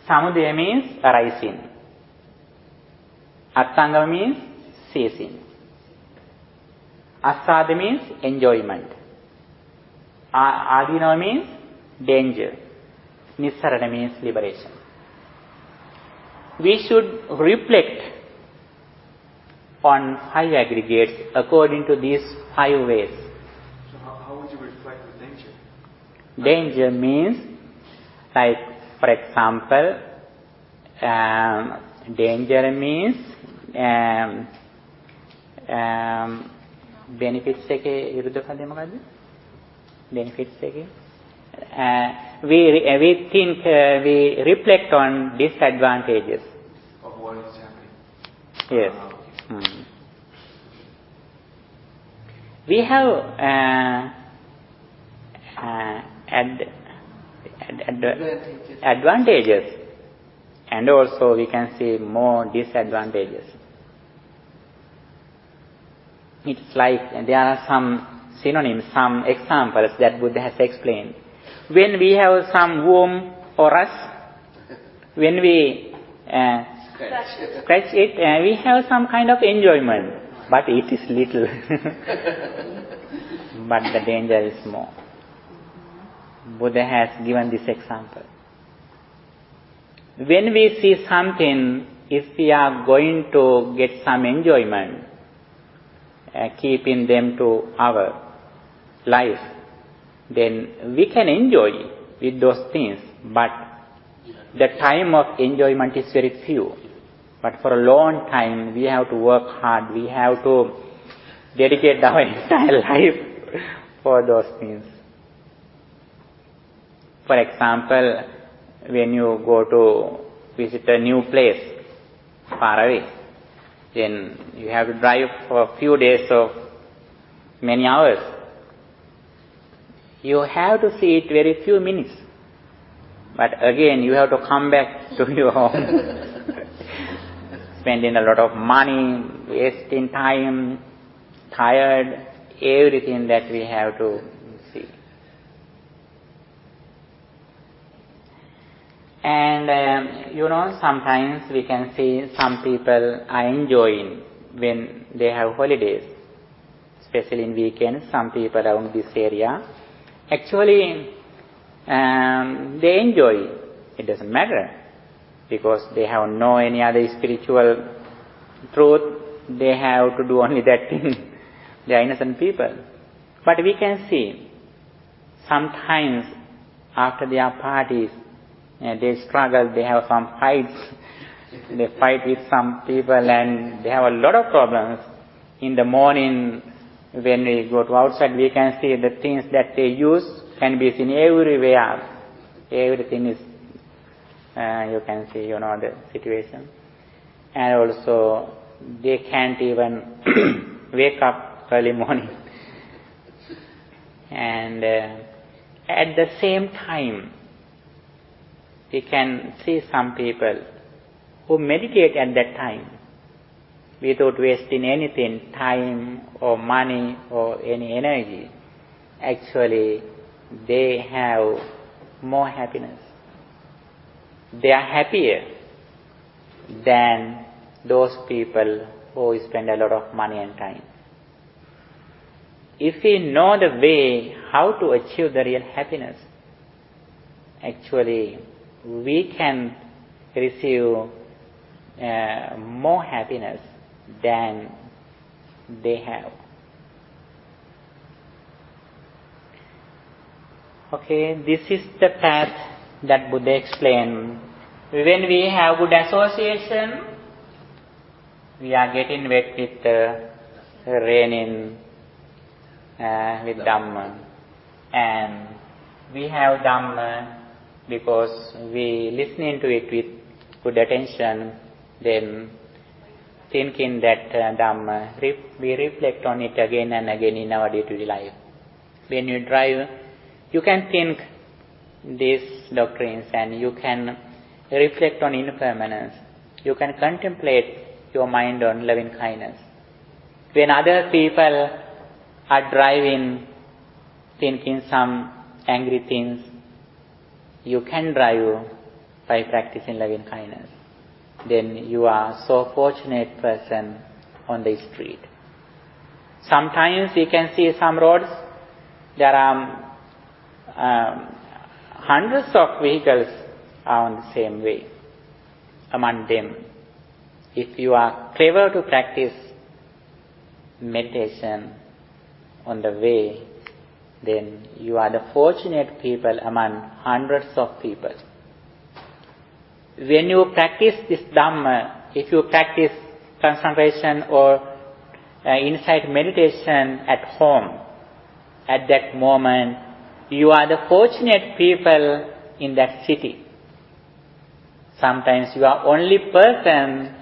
Samudaya means arising. Attangama means ceasing. Asada means enjoyment. Adinava means danger. Nissarana means liberation. We should reflect on 5 aggregates according to these 5 ways. So how would you reflect the danger? Danger means, like, for example, danger means benefits එකේ විරුද්ධ පදය මොකද්ද? Benefits එකේ we think we reflect on disadvantages Of what is happening? yes. We have advantages, and also we can see more disadvantages. It's like there are some synonyms, some examples that Buddha has explained. When we have some wound or rust, when we scratch it, we have some kind of enjoyment, but it is little. But the danger is more. Buddha has given this example. When we see something, if we are going to get some enjoyment, keeping them to our life, then we can enjoy with those things, but the time of enjoyment is very few. But for a long time, we have to work hard, we have to dedicate our entire life for those things. For example, when you go to visit a new place far away, then you have to drive for a few days of many hours. You have to see it very few minutes. But again, you have to come back to your home. Spending a lot of money, wasting time, tired, everything that we have to see. And sometimes we can see some people are enjoying when they have holidays, especially in weekends. Some people around this area, actually, they enjoy. It doesn't matter, because they have no any other spiritual truth. They have to do only that thing. They are innocent people. But we can see sometimes after their parties, they struggle, they have some fights, they fight with some people, and they have a lot of problems. In the morning, when we go to outside, we can see the things that they use can be seen everywhere. Everything is, you can see, the situation. and also they can't even wake up early morning. And at the same time, we can see some people who meditate at that time without wasting anything, time or money or any energy. Actually, they have more happiness. They are happier than those people who spend a lot of money and time. If we know the way how to achieve the real happiness, actually we can receive more happiness than they have. Okay, this is the path that Buddha explained. When we have good association, we are getting wet with raining, with Dhamma. And we have Dhamma because we listening to it with good attention, then thinking that Dhamma, we reflect on it again and again in our day-to-day life. When you drive, you can think these doctrines and you can reflect on impermanence. You can contemplate your mind on loving kindness. When other people are driving, thinking some angry things, you can drive by practicing loving kindness. Then you are so fortunate person on the street. Sometimes we can see some roads, there are hundreds of vehicles are on the same way. Among them, if you are clever to practice meditation on the way, then you are the fortunate people among hundreds of people. When you practice this Dhamma, if you practice concentration or insight meditation at home, at that moment, you are the fortunate people in that city. Sometimes you are only person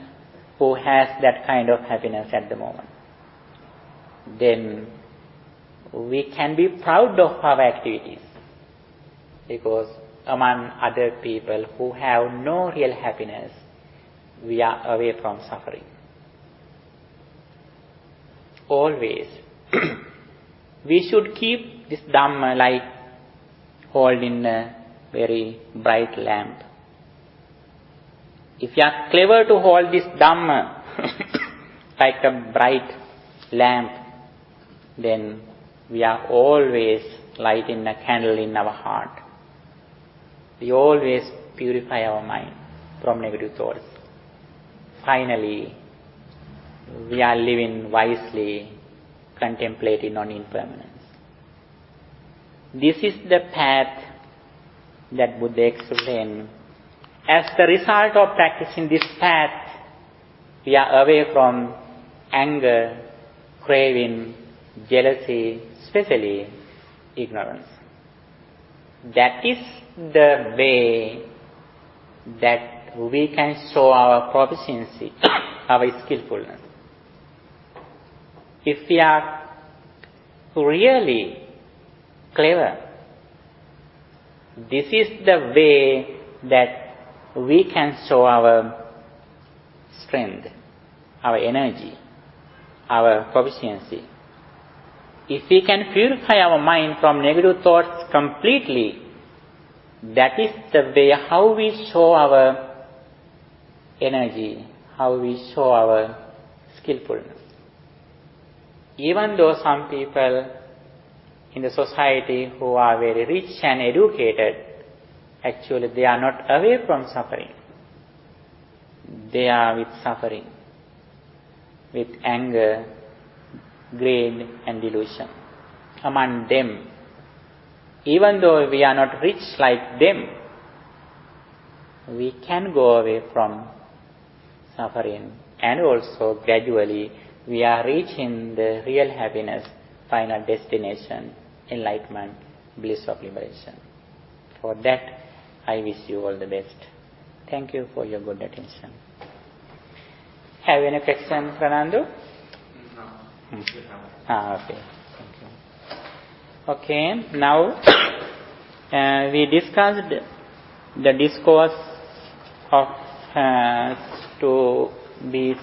who has that kind of happiness at the moment. Then we can be proud of our activities, because among other people who have no real happiness, we are away from suffering. Always we should keep this Dhamma like holding a very bright lamp. If you are clever to hold this Dhamma like a bright lamp, then we are always lighting a candle in our heart. We always purify our mind from negative thoughts. Finally, we are living wisely, contemplating on impermanence. This is the path that Buddha explained. As the result of practicing this path, we are away from anger, craving, jealousy, especially ignorance. That is the way that we can show our proficiency, our skillfulness. If we are really clever, this is the way that we can show our strength, our energy, our proficiency. If we can purify our mind from negative thoughts completely, that is the way how we show our energy, how we show our skillfulness. Even though some people in the society who are very rich and educated, actually they are not away from suffering. They are with suffering, with anger, greed and delusion. Among them, even though we are not rich like them, we can go away from suffering, and also gradually we are reaching the real happiness, final destination, enlightenment, bliss of liberation. For that, I wish you all the best. Thank you for your good attention. Have any question, Pranandu? No. Okay. Thank you. Okay. Now we discussed the discourse of to be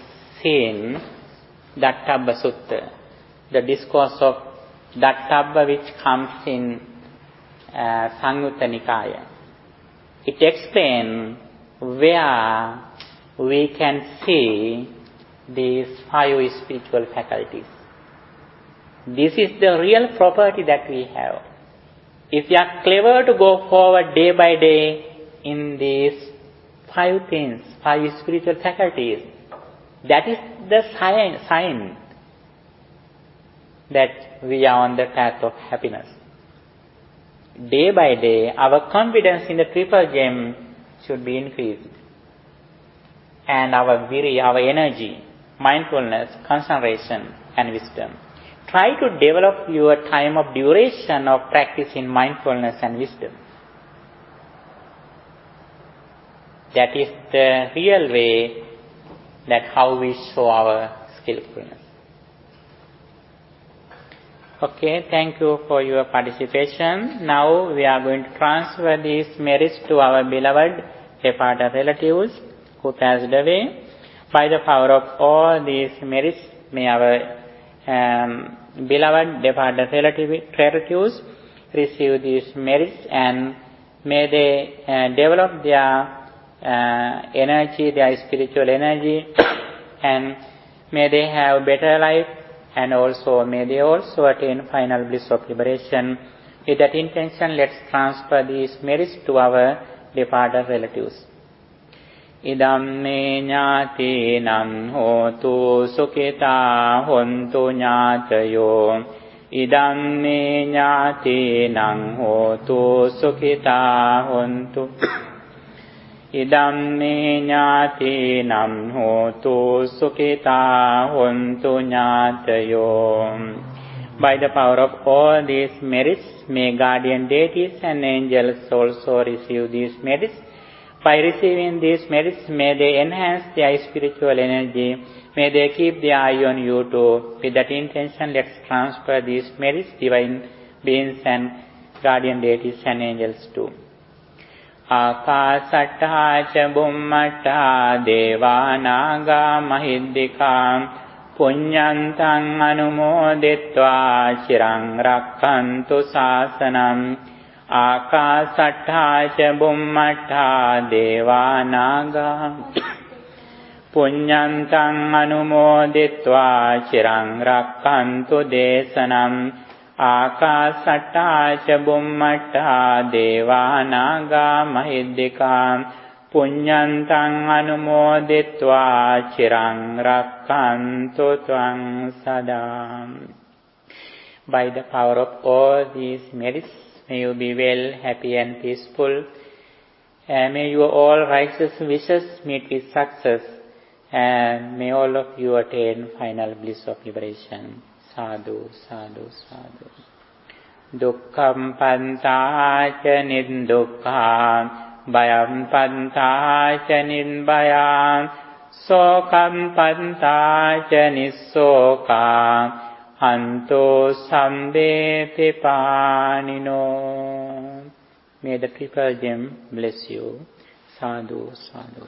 seen Dattabha Sutta, the discourse of Dattabha which comes in Samyutta Nikaya. It explains where we can see these 5 spiritual faculties. This is the real property that we have. If we are clever to go forward day by day in these 5 things, 5 spiritual faculties, that is the sign that we are on the path of happiness. Day by day, our confidence in the triple gem should be increased. And our viri, our energy, mindfulness, concentration and wisdom. Try to develop your time of duration of practice in mindfulness and wisdom. That is the real way that how we show our skillfulness. Okay, thank you for your participation. Now we are going to transfer these merits to our beloved departed relatives who passed away. By the power of all these merits, may our beloved departed relatives receive these merits, and may they develop their energy, their spiritual energy, and may they have better life, and also may they also attain final bliss of liberation. With that intention, let's transfer these merits to our departed relatives. Idam me ñātīnam hotu sukhitā hontu ñātayo. Idam me ñātīnam hotu sukhitā hontu. Idam me ñātīnam hotu sukhitā hontu ñātayo. By the power of all these merits, may guardian deities and angels also receive these merits. By receiving these merits, may they enhance their spiritual energy. May they keep their eye on you too. With that intention, let's transfer these merits, divine beings and guardian deities and angels too. Ākāsattā ca bummattā devā nāgā mahiddikā puññantaṃ anumoditvā chiraṃ rakkhantu sāsanam. Ākāsattā ca bummattā devā nāgā puññantaṃ anumoditvā chiraṃ rakkhantu desanam. Ākāsattā ca bummattā devā nāgā mahiddikā puññantaṃ anumoditvā chiraṃ rakkhantu tvaṃ sadā. By the power of all these merits, may you be well, happy and peaceful. May your all righteous wishes meet with success. And may all of you attain final bliss of liberation. Sadhu, sadhu, sadhu. Dukkham pantā ca niddukkha, bhayam pantā ca nidbhaya, sokam pantā ca nissokā, anto sambe pipānino. May the triple gem bless you. Sadhu, sadhu.